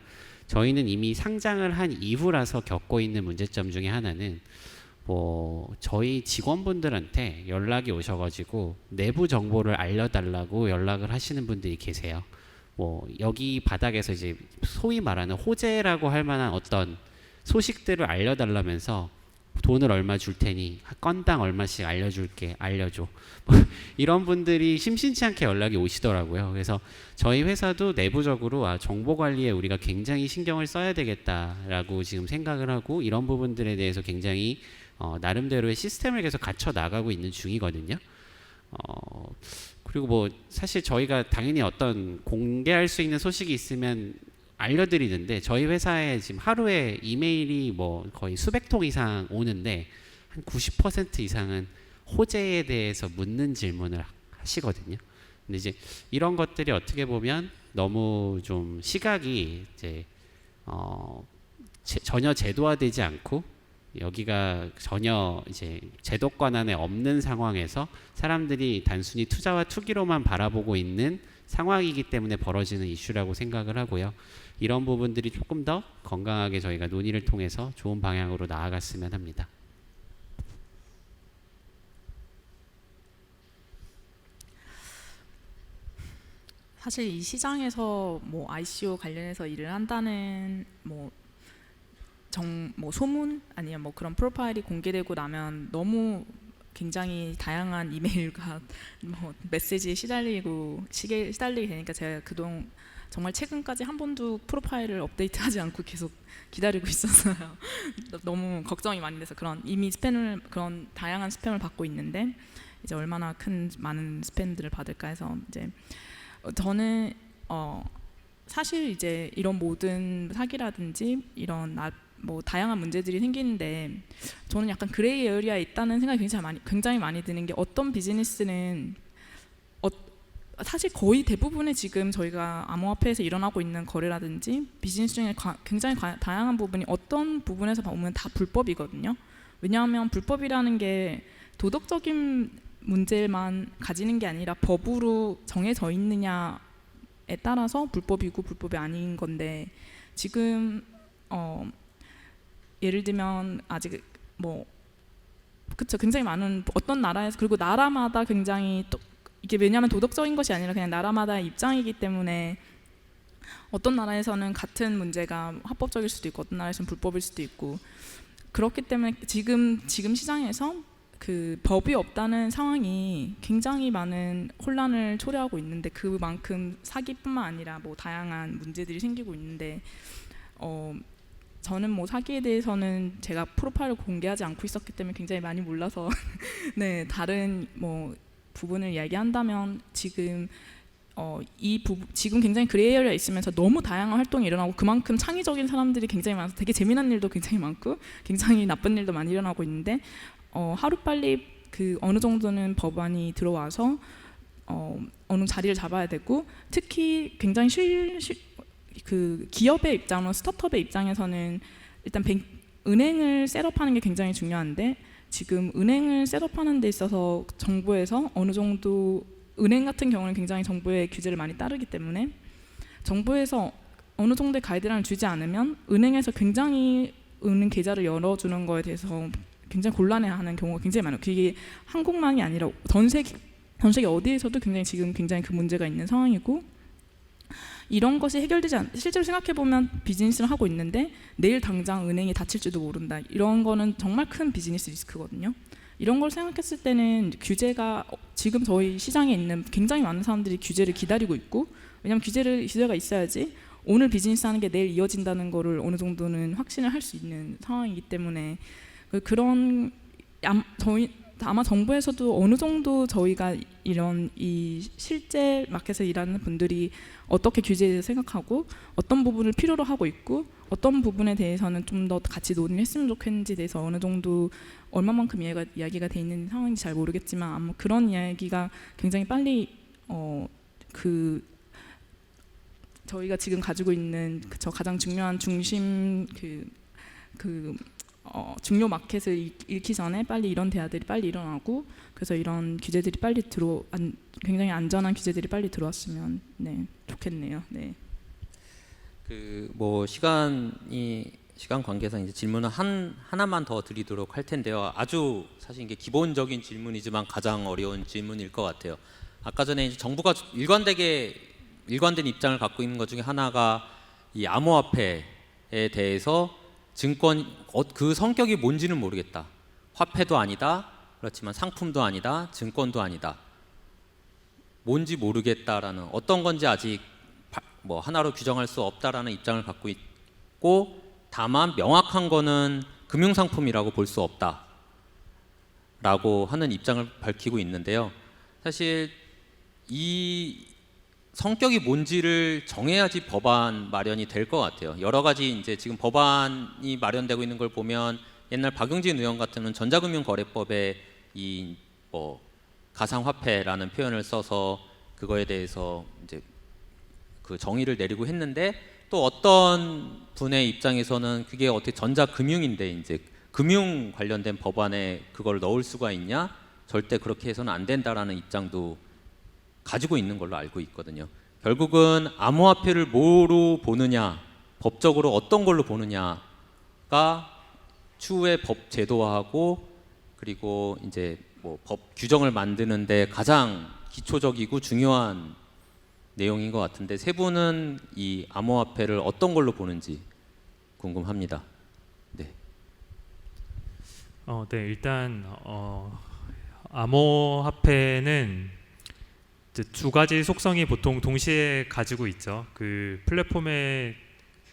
저희는 이미 상장을 한 이후라서 겪고 있는 문제점 중에 하나는 뭐 저희 직원분들한테 연락이 오셔가지고 내부 정보를 알려달라고 연락을 하시는 분들이 계세요. 뭐 여기 바닥에서 이제 소위 말하는 호재라고 할 만한 어떤 소식들을 알려달라면서 돈을 얼마 줄 테니 건당 얼마씩 알려줄게 알려줘 뭐 이런 분들이 심심치 않게 연락이 오시더라고요. 그래서 저희 회사도 내부적으로 정보 관리에 우리가 굉장히 신경을 써야 되겠다라고 지금 생각을 하고 이런 부분들에 대해서 굉장히 나름대로의 시스템을 계속 갖춰 나가고 있는 중이거든요. 그리고 뭐 사실 저희가 당연히 어떤 공개할 수 있는 소식이 있으면 알려드리는데 저희 회사에 지금 하루에 이메일이 뭐 거의 수백 통 이상 오는데 한 90% 이상은 호재에 대해서 묻는 질문을 하시거든요. 근데 이제 이런 것들이 어떻게 보면 너무 좀 시각이 이제 전혀 제도화되지 않고 여기가 전혀 이제 제도권 안에 없는 상황에서 사람들이 단순히 투자와 투기로만 바라보고 있는 상황이기 때문에 벌어지는 이슈라고 생각을 하고요. 이런 부분들이 조금 더 건강하게 저희가 논의를 통해서 좋은 방향으로 나아갔으면 합니다. 사실 이 시장에서 뭐 ICO 관련해서 일을 한다는 뭐 소문 아니면 뭐 그런 프로파일이 공개되고 나면 너무 굉장히 다양한 이메일과 뭐 메시지에 시달리게 되니까 제가 그동안 정말 최근까지 한 번도 프로파일을 업데이트하지 않고 계속 기다리고 있었어요. 너무 걱정이 많이 돼서 이미 그런 다양한 스팸을 받고 있는데 이제 얼마나 많은 스팸들을 받을까 해서 이제 저는 사실 이제 이런 모든 사기라든지 이런 뭐 다양한 문제들이 생기는데 저는 약간 그레이 에어리아에 있다는 생각이 굉장히 많이 드는 게 어떤 비즈니스는 사실 거의 대부분의 지금 저희가 암호화폐에서 일어나고 있는 거래라든지 비즈니스 중에 굉장히 다양한 부분이 어떤 부분에서 보면 다 불법이거든요. 왜냐하면 불법이라는 게 도덕적인 문제만 가지는 게 아니라 법으로 정해져 있느냐에 따라서 불법이고 불법이 아닌 건데 지금 예를 들면 아직 뭐 그쵸, 굉장히 많은 어떤 나라에서, 그리고 나라마다 굉장히 또 이게 왜냐하면 도덕적인 것이 아니라 그냥 나라마다의 입장이기 때문에 어떤 나라에서는 같은 문제가 합법적일 수도 있고 어떤 나라에서는 불법일 수도 있고, 그렇기 때문에 지금 시장에서 그 법이 없다는 상황이 굉장히 많은 혼란을 초래하고 있는데, 그만큼 사기뿐만 아니라 뭐 다양한 문제들이 생기고 있는데, 저는 뭐 사기에 대해서는 제가 프로파일을 공개하지 않고 있었기 때문에 굉장히 많이 몰라서 네, 다른 뭐 부분을 이야기한다면 지금 지금 굉장히 그레이 에리어에 있으면서 너무 다양한 활동이 일어나고 그만큼 창의적인 사람들이 굉장히 많아서 되게 재미난 일도 굉장히 많고 굉장히 나쁜 일도 많이 일어나고 있는데, 하루빨리 그 어느 정도는 법안이 들어와서 어느 자리를 잡아야 되고, 특히 굉장히 그 기업의 입장으로 스타트업의 입장에서는 일단 은행을 셋업하는 게 굉장히 중요한데, 지금 은행을 셋업하는 데 있어서 정부에서 어느 정도 은행 같은 경우는 굉장히 정부의 규제를 많이 따르기 때문에 정부에서 어느 정도의 가이드라인을 주지 않으면 은행에서 굉장히 은행 계좌를 열어주는 거에 대해서 굉장히 곤란해하는 경우가 굉장히 많아요. 그게 한국만이 아니라 전 세계 어디에서도 지금 굉장히 그 문제가 있는 상황이고, 이런 것이 해결되지 실제로 생각해 보면 비즈니스를 하고 있는데 내일 당장 은행이 닫힐지도 모른다. 이런 거는 정말 큰 비즈니스 리스크거든요. 이런 걸 생각했을 때는 규제가 지금 저희 시장에 있는 굉장히 많은 사람들이 규제를 기다리고 있고, 왜냐하면 규제가 있어야지 오늘 비즈니스 하는 게 내일 이어진다는 거를 어느 정도는 확신을 할 수 있는 상황이기 때문에, 그런 아마 정부에서도 어느 정도 저희가 이런 이 실제 마켓에서 일하는 분들이 어떻게 규제에 대해서 생각하고 어떤 부분을 필요로 하고 있고 어떤 부분에 대해서는 좀 더 같이 논의를 했으면 좋겠는지에 대해서 어느 정도 얼마만큼 이야기가 돼 있는 상황인지 잘 모르겠지만, 아마 그런 이야기가 굉장히 빨리 저희가 지금 가지고 있는 저 가장 중요한 중심 중요 마켓을 잃기 전에 빨리 이런 대화들이 빨리 일어나고, 그래서 이런 규제들이 빨리 굉장히 안전한 규제들이 빨리 들어왔으면 좋겠네요. 네. 그 뭐 시간 관계상 이제 질문을 하나만 더 드리도록 할 텐데요. 아주 사실 이게 기본적인 질문이지만 가장 어려운 질문일 것 같아요. 아까 전에 이제 정부가 일관된 입장을 갖고 있는 것 중에 하나가 이 암호화폐에 대해서 증권 그 성격이 뭔지는 모르겠다. 화폐도 아니다. 그렇지만 상품도 아니다. 증권도 아니다. 뭔지 모르겠다라는, 어떤 건지 아직 뭐 하나로 규정할 수 없다라는 입장을 갖고 있고, 다만 명확한 거는 금융상품이라고 볼 수 없다라고 하는 입장을 밝히고 있는데요. 사실 이 성격이 뭔지를 정해야지 법안 마련이 될 것 같아요. 여러 가지 이제 지금 법안이 마련되고 있는 걸 보면 옛날 박용진 의원 같은 전자금융거래법에 이 뭐 가상화폐라는 표현을 써서 그거에 대해서 이제 그 정의를 내리고 했는데, 또 어떤 분의 입장에서는 그게 어떻게 전자금융인데 이제 금융 관련된 법안에 그걸 넣을 수가 있냐? 절대 그렇게 해서는 안 된다라는 입장도 가지고 있는 걸로 알고 있거든요. 결국은 암호화폐를 뭐로 보느냐, 법적으로 어떤 걸로 보느냐가 추후에 법 제도화하고 그리고 이제 뭐 법 규정을 만드는데 가장 기초적이고 중요한 내용인 것 같은데, 세 분은 이 암호화폐를 어떤 걸로 보는지 궁금합니다. 네. 네, 일단 암호화폐는 이제 두 가지 속성이 보통 동시에 가지고 있죠. 그 플랫폼의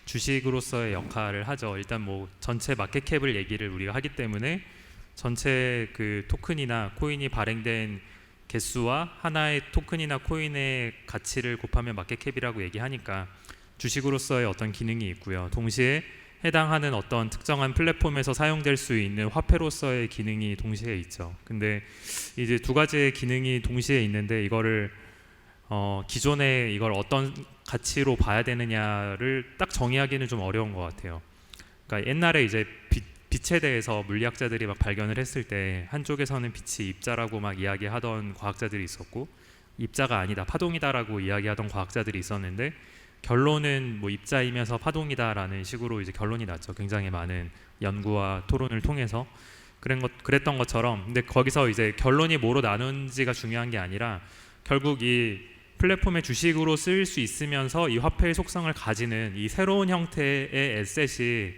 주식으로서의 역할을 하죠. 일단 뭐 전체 마켓캡을 얘기를 우리가 하기 때문에 전체 그 토큰이나 코인이 발행된 개수와 하나의 토큰이나 코인의 가치를 곱하면 마켓캡이라고 얘기하니까 주식으로서의 어떤 기능이 있고요. 동시에 해당하는 어떤 특정한 플랫폼에서 사용될 수 있는 화폐로서의 기능이 동시에 있죠. 근데 이제 두 가지의 기능이 동시에 있는데 이거를 기존에 이걸 어떤 가치로 봐야 되느냐를 딱 정의하기는 좀 어려운 것 같아요. 그러니까 옛날에 이제 빛에 대해서 물리학자들이 막 발견을 했을 때 한쪽에서는 빛이 입자라고 막 이야기하던 과학자들이 있었고, 입자가 아니다, 파동이다라고 이야기하던 과학자들이 있었는데, 결론은 뭐 입자이면서 파동이다라는 식으로 이제 결론이 났죠. 굉장히 많은 연구와 토론을 통해서 그랬던 것처럼. 근데 거기서 이제 결론이 뭐로 나눈지가 중요한 게 아니라 결국 이 플랫폼의 주식으로 쓰일 수 있으면서 이 화폐의 속성을 가지는 이 새로운 형태의 에셋이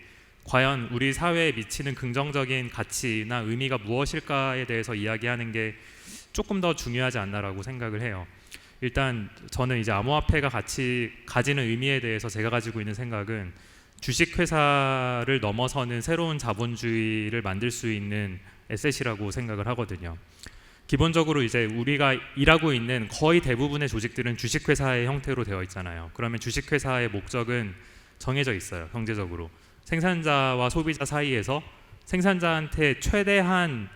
과연 우리 사회에 미치는 긍정적인 가치나 의미가 무엇일까에 대해서 이야기하는 게 조금 더 중요하지 않나라고 생각을 해요. 일단 저는 이제 암호화폐가 같이 가지는 의미에 대해서 제가 가지고 있는 생각은 주식회사를 넘어서는 새로운 자본주의를 만들 수 있는 에셋이라고 생각을 하거든요. 기본적으로 이제 우리가 일하고 있는 거의 대부분의 조직들은 주식회사의 형태로 되어 있잖아요. 그러면 주식회사의 목적은 정해져 있어요. 경제적으로 생산자와 소비자 사이에서 생산자한테 최대한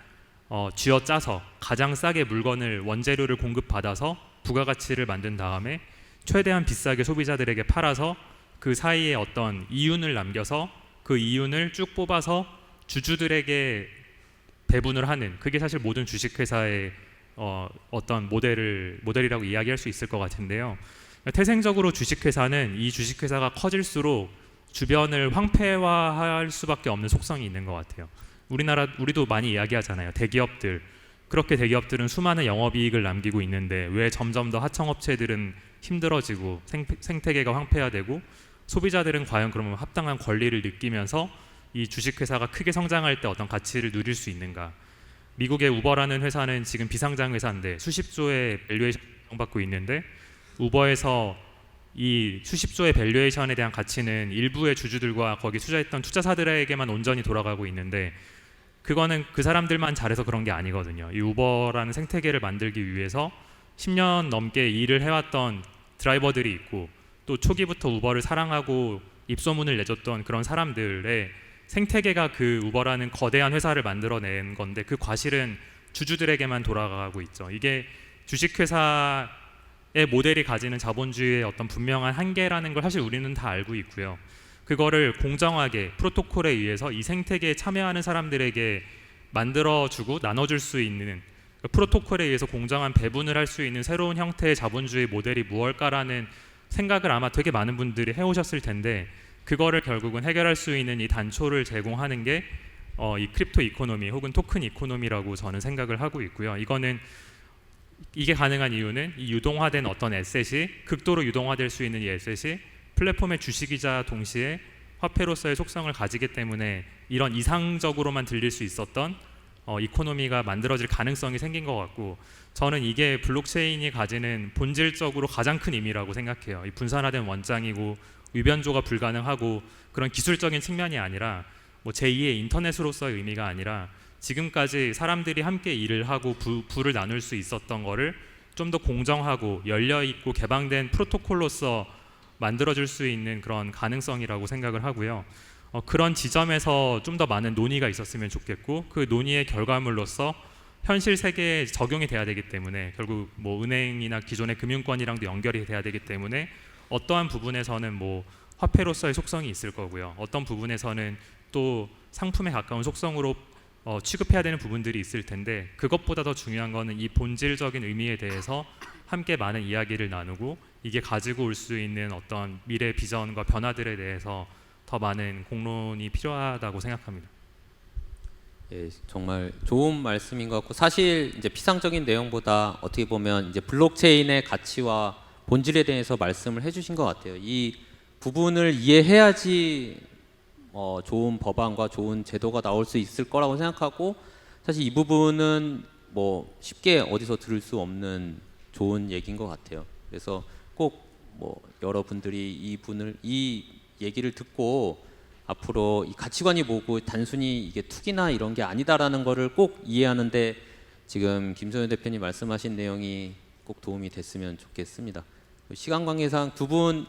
쥐어짜서 가장 싸게 물건을 원재료를 공급받아서 부가가치를 만든 다음에 최대한 비싸게 소비자들에게 팔아서 그 사이에 어떤 이윤을 남겨서 그 이윤을 쭉 뽑아서 주주들에게 배분을 하는, 그게 사실 모든 주식회사의 어떤 모델이라고 이야기할 수 있을 것 같은데요. 태생적으로 주식회사는 이 주식회사가 커질수록 주변을 황폐화할 수밖에 없는 속성이 있는 것 같아요. 우리도 많이 이야기하잖아요. 대기업들, 그렇게 대기업들은 수많은 영업이익을 남기고 있는데 왜 점점 더 하청업체들은 힘들어지고 생태계가 황폐화되고 소비자들은 과연 그러면 합당한 권리를 느끼면서 이 주식회사가 크게 성장할 때 어떤 가치를 누릴 수 있는가. 미국의 우버라는 회사는 지금 비상장 회사인데 수십조의 밸류에이션 받고 있는데, 우버에서 이 수십조의 밸류에이션에 대한 가치는 일부의 주주들과 거기 투자했던 투자사들에게만 온전히 돌아가고 있는데, 그거는 그 사람들만 잘해서 그런 게 아니거든요. 이 우버라는 생태계를 만들기 위해서 10년 넘게 일을 해왔던 드라이버들이 있고, 또 초기부터 우버를 사랑하고 입소문을 내줬던 그런 사람들의 생태계가 그 우버라는 거대한 회사를 만들어낸 건데, 그 과실은 주주들에게만 돌아가고 있죠. 이게 주식회사의 모델이 가지는 자본주의의 어떤 분명한 한계라는 걸 사실 우리는 다 알고 있고요. 그거를 공정하게 프로토콜에 의해서 이 생태계에 참여하는 사람들에게 만들어주고 나눠줄 수 있는, 프로토콜에 의해서 공정한 배분을 할 수 있는 새로운 형태의 자본주의 모델이 무엇일까라는 생각을 아마 되게 많은 분들이 해오셨을 텐데, 그거를 결국은 해결할 수 있는 이 단초를 제공하는 게 이 크립토 이코노미 혹은 토큰 이코노미라고 저는 생각을 하고 있고요. 이게 가능한 이유는 이 유동화된 어떤 에셋이, 극도로 유동화될 수 있는 이 에셋이 플랫폼의 주식이자 동시에 화폐로서의 속성을 가지기 때문에 이런 이상적으로만 들릴 수 있었던 이코노미가 만들어질 가능성이 생긴 것 같고, 저는 이게 블록체인이 가지는 본질적으로 가장 큰 의미라고 생각해요. 이 분산화된 원장이고 위변조가 불가능하고 그런 기술적인 측면이 아니라 뭐 제2의 인터넷으로서의 의미가 아니라 지금까지 사람들이 함께 일을 하고 부를 나눌 수 있었던 거를 좀 더 공정하고 열려있고 개방된 프로토콜로서 만들어줄 수 있는 그런 가능성이라고 생각을 하고요. 그런 지점에서 좀 더 많은 논의가 있었으면 좋겠고, 그 논의의 결과물로서 현실 세계에 적용이 돼야 되기 때문에, 결국 뭐 은행이나 기존의 금융권이랑도 연결이 돼야 되기 때문에 어떠한 부분에서는 뭐 화폐로서의 속성이 있을 거고요. 어떤 부분에서는 또 상품에 가까운 속성으로 취급해야 되는 부분들이 있을 텐데, 그것보다 더 중요한 거는 이 본질적인 의미에 대해서 함께 많은 이야기를 나누고 이게 가지고 올 수 있는 어떤 미래 비전과 변화들에 대해서 더 많은 공론이 필요하다고 생각합니다. 예, 정말 좋은 말씀인 것 같고, 사실 이제 피상적인 내용보다 어떻게 보면 이제 블록체인의 가치와 본질에 대해서 말씀을 해주신 것 같아요. 이 부분을 이해해야지 좋은 법안과 좋은 제도가 나올 수 있을 거라고 생각하고, 사실 이 부분은 뭐 쉽게 어디서 들을 수 없는 좋은 얘기인 것 같아요. 그래서 꼭 뭐 여러분들이 이 얘기를 듣고 앞으로 이 가치관이 뭐고 단순히 이게 투기나 이런 게 아니다라는 거를 꼭 이해하는데 지금 김소연 대표님 말씀하신 내용이 꼭 도움이 됐으면 좋겠습니다. 시간 관계상 두 분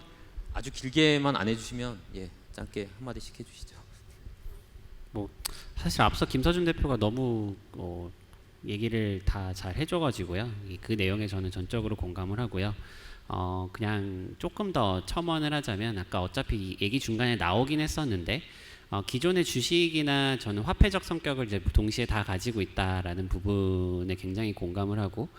아주 길게만 안 해주시면 짧게 한마디씩 해주시죠. 뭐 사실 앞서 김서준 대표가 너무 얘기를 다 잘 해줘가지고요. 그 내용에 저는 전적으로 공감을 하고요. 그냥 조금 더 첨언을 하자면, 아까 어차피 얘기 중간에 나오긴 했었는데, 기존의 주식이나 저는 화폐적 성격을 이제 동시에 다 가지고 있다라는 부분에 굉장히 공감을 하고,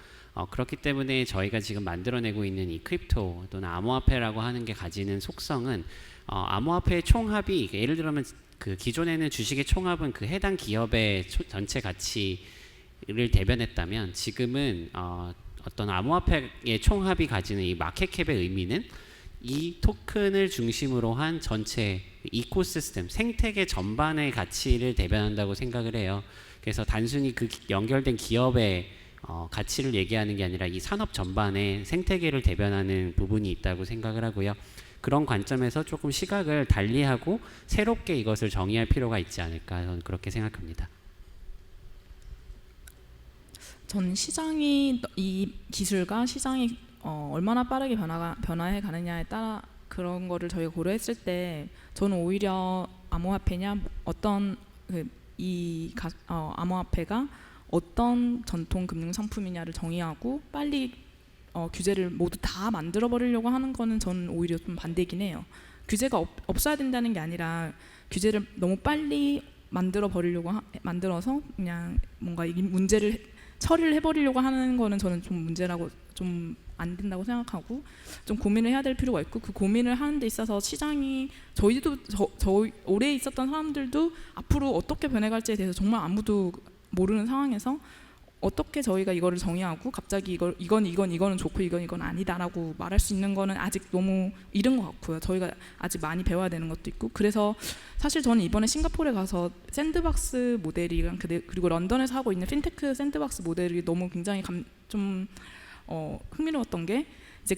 그렇기 때문에 저희가 지금 만들어내고 있는 이 크립토 또는 암호화폐라고 하는 게 가지는 속성은 암호화폐의 총합이 예를 들면 그 기존에는 주식의 총합은 그 해당 기업의 전체 가치를 대변했다면 지금은 어떤 암호화폐의 총합이 가지는 이 마켓캡의 의미는 이 토큰을 중심으로 한 전체 이코시스템, 생태계 전반의 가치를 대변한다고 생각을 해요. 그래서 단순히 그 연결된 기업의 가치를 얘기하는 게 아니라 이 산업 전반의 생태계를 대변하는 부분이 있다고 생각을 하고요. 그런 관점에서 조금 시각을 달리하고 새롭게 이것을 정의할 필요가 있지 않을까 저는 그렇게 생각합니다. 전 시장이 이 기술과 시장이 얼마나 빠르게 변화해 가느냐에 따라 그런 거를 저희가 고려했을 때 저는 오히려 암호화폐냐 어떤 암호화폐가 어떤 전통 금융 상품이냐를 정의하고 빨리 규제를 모두 다 만들어 버리려고 하는 거는 저는 오히려 좀 반대긴 해요. 규제가 없어야 된다는 게 아니라 규제를 너무 빨리 만들어 버리려고 만들어서 그냥 뭔가 이 문제를 처리를 해버리려고 하는 거는 저는 좀 문제라고 좀 안 된다고 생각하고 좀 고민을 해야 될 필요가 있고 그 고민을 하는 데 있어서 시장이 저희도 오래 있었던 사람들도 앞으로 어떻게 변해갈지에 대해서 정말 아무도 모르는 상황에서 어떻게 저희가 이거를 정의하고 갑자기 이거는 좋고 이건 아니다라고 말할 수 있는 거는 아직 너무 이른 것 같고요. 저희가 아직 많이 배워야 되는 것도 있고 그래서 사실 저는 이번에 싱가포르에 가서 샌드박스 모델이랑 그리고 런던에서 하고 있는 핀테크 샌드박스 모델이 너무 굉장히 좀 흥미로웠던 게 이제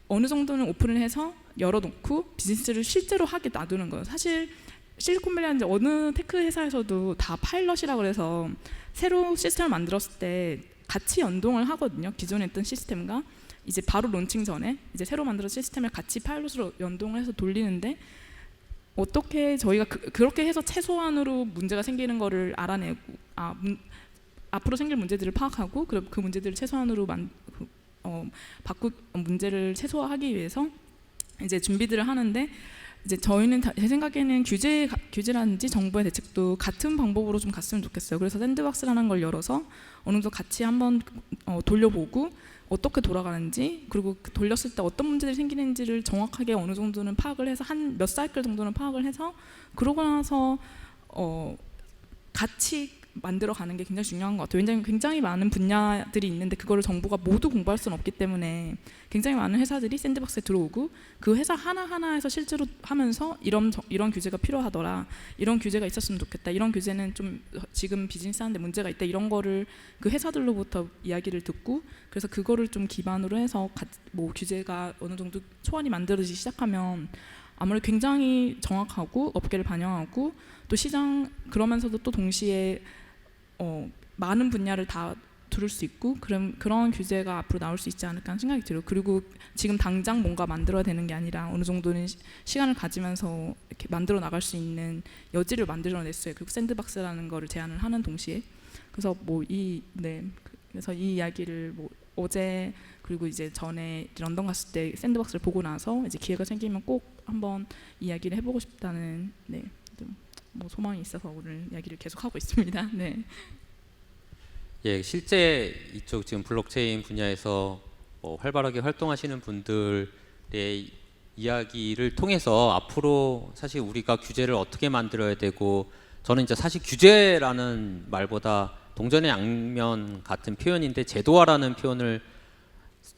어느 정도는 오픈을 해서 열어놓고 비즈니스를 실제로 하게 놔두는 거예요. 사실 실리콘밸리라든지 어느 테크 회사에서도 다 파일럿이라 그래서 새로 시스템을 만들었을 때 같이 연동을 하거든요. 기존에 있던 시스템과 이제 바로 론칭 전에 이제 새로 만들어진 시스템을 같이 파일럿으로 연동을 해서 돌리는데 어떻게 저희가 그렇게 해서 최소한으로 문제가 생기는 거를 알아내고 앞으로 생길 문제들을 파악하고 그 문제들을 최소한으로 문제를 최소화하기 위해서 이제 준비들을 하는데 이제 저희는 제 생각에는 규제라든지 정부의 대책도 같은 방법으로 좀 갔으면 좋겠어요. 그래서 샌드박스라는 걸 열어서 어느 정도 같이 한번 돌려보고 어떻게 돌아가는지 그리고 돌렸을 때 어떤 문제들이 생기는지를 정확하게 어느 정도는 파악을 해서 한 몇 사이클 정도는 파악을 해서 그러고 나서 같이 만들어가는 게 굉장히 중요한 것 같아요. 왜냐하면 굉장히 많은 분야들이 있는데 그거를 정부가 모두 공부할 수는 없기 때문에 굉장히 많은 회사들이 샌드박스에 들어오고 그 회사 하나하나에서 실제로 하면서 이런 규제가 필요하더라. 이런 규제가 있었으면 좋겠다. 이런 규제는 좀 지금 비즈니스 하는데 문제가 있다. 이런 거를 그 회사들로부터 이야기를 듣고 그래서 그거를 좀 기반으로 해서 뭐 규제가 어느 정도 초안이 만들어지기 시작하면 아무래도 굉장히 정확하고 업계를 반영하고 또 시장 그러면서도 또 동시에 많은 분야를 다 두를 수 있고 그런 규제가 앞으로 나올 수 있지 않을까 하는 생각이 들어요. 그리고 지금 당장 뭔가 만들어야 되는 게 아니라 어느 정도는 시간을 가지면서 이렇게 만들어 나갈 수 있는 여지를 만들어냈어요. 그리고 샌드박스라는 거를 제안을 하는 동시에 그래서 그래서 이 이야기를 어제 그리고 이제 전에 런던 갔을 때 샌드박스를 보고 나서 이제 기회가 생기면 꼭 한번 이야기를 해보고 싶다는 소망이 있어서 오늘 이야기를 계속 하고 있습니다. 네. 예, 실제 이쪽 지금 블록체인 분야에서 활발하게 활동하시는 분들의 이야기를 통해서 앞으로 사실 우리가 규제를 어떻게 만들어야 되고 저는 이제 사실 규제라는 말보다 동전의 양면 같은 표현인데 제도화라는 표현을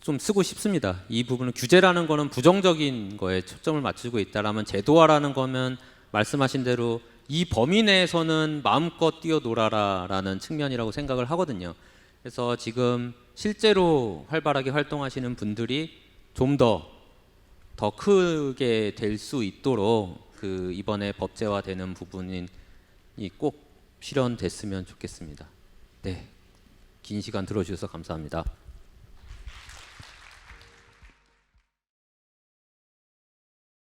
좀 쓰고 싶습니다. 이 부분은 규제라는 거는 부정적인 거에 초점을 맞추고 있다라면 제도화라는 거면 말씀하신 대로 이 범위 내에서는 마음껏 뛰어놀아라라는 측면이라고 생각을 하거든요. 그래서 지금 실제로 활발하게 활동하시는 분들이 좀 더 크게 될 수 있도록 이번에 법제화되는 부분이 꼭 실현됐으면 좋겠습니다. 네, 긴 시간 들어주셔서 감사합니다.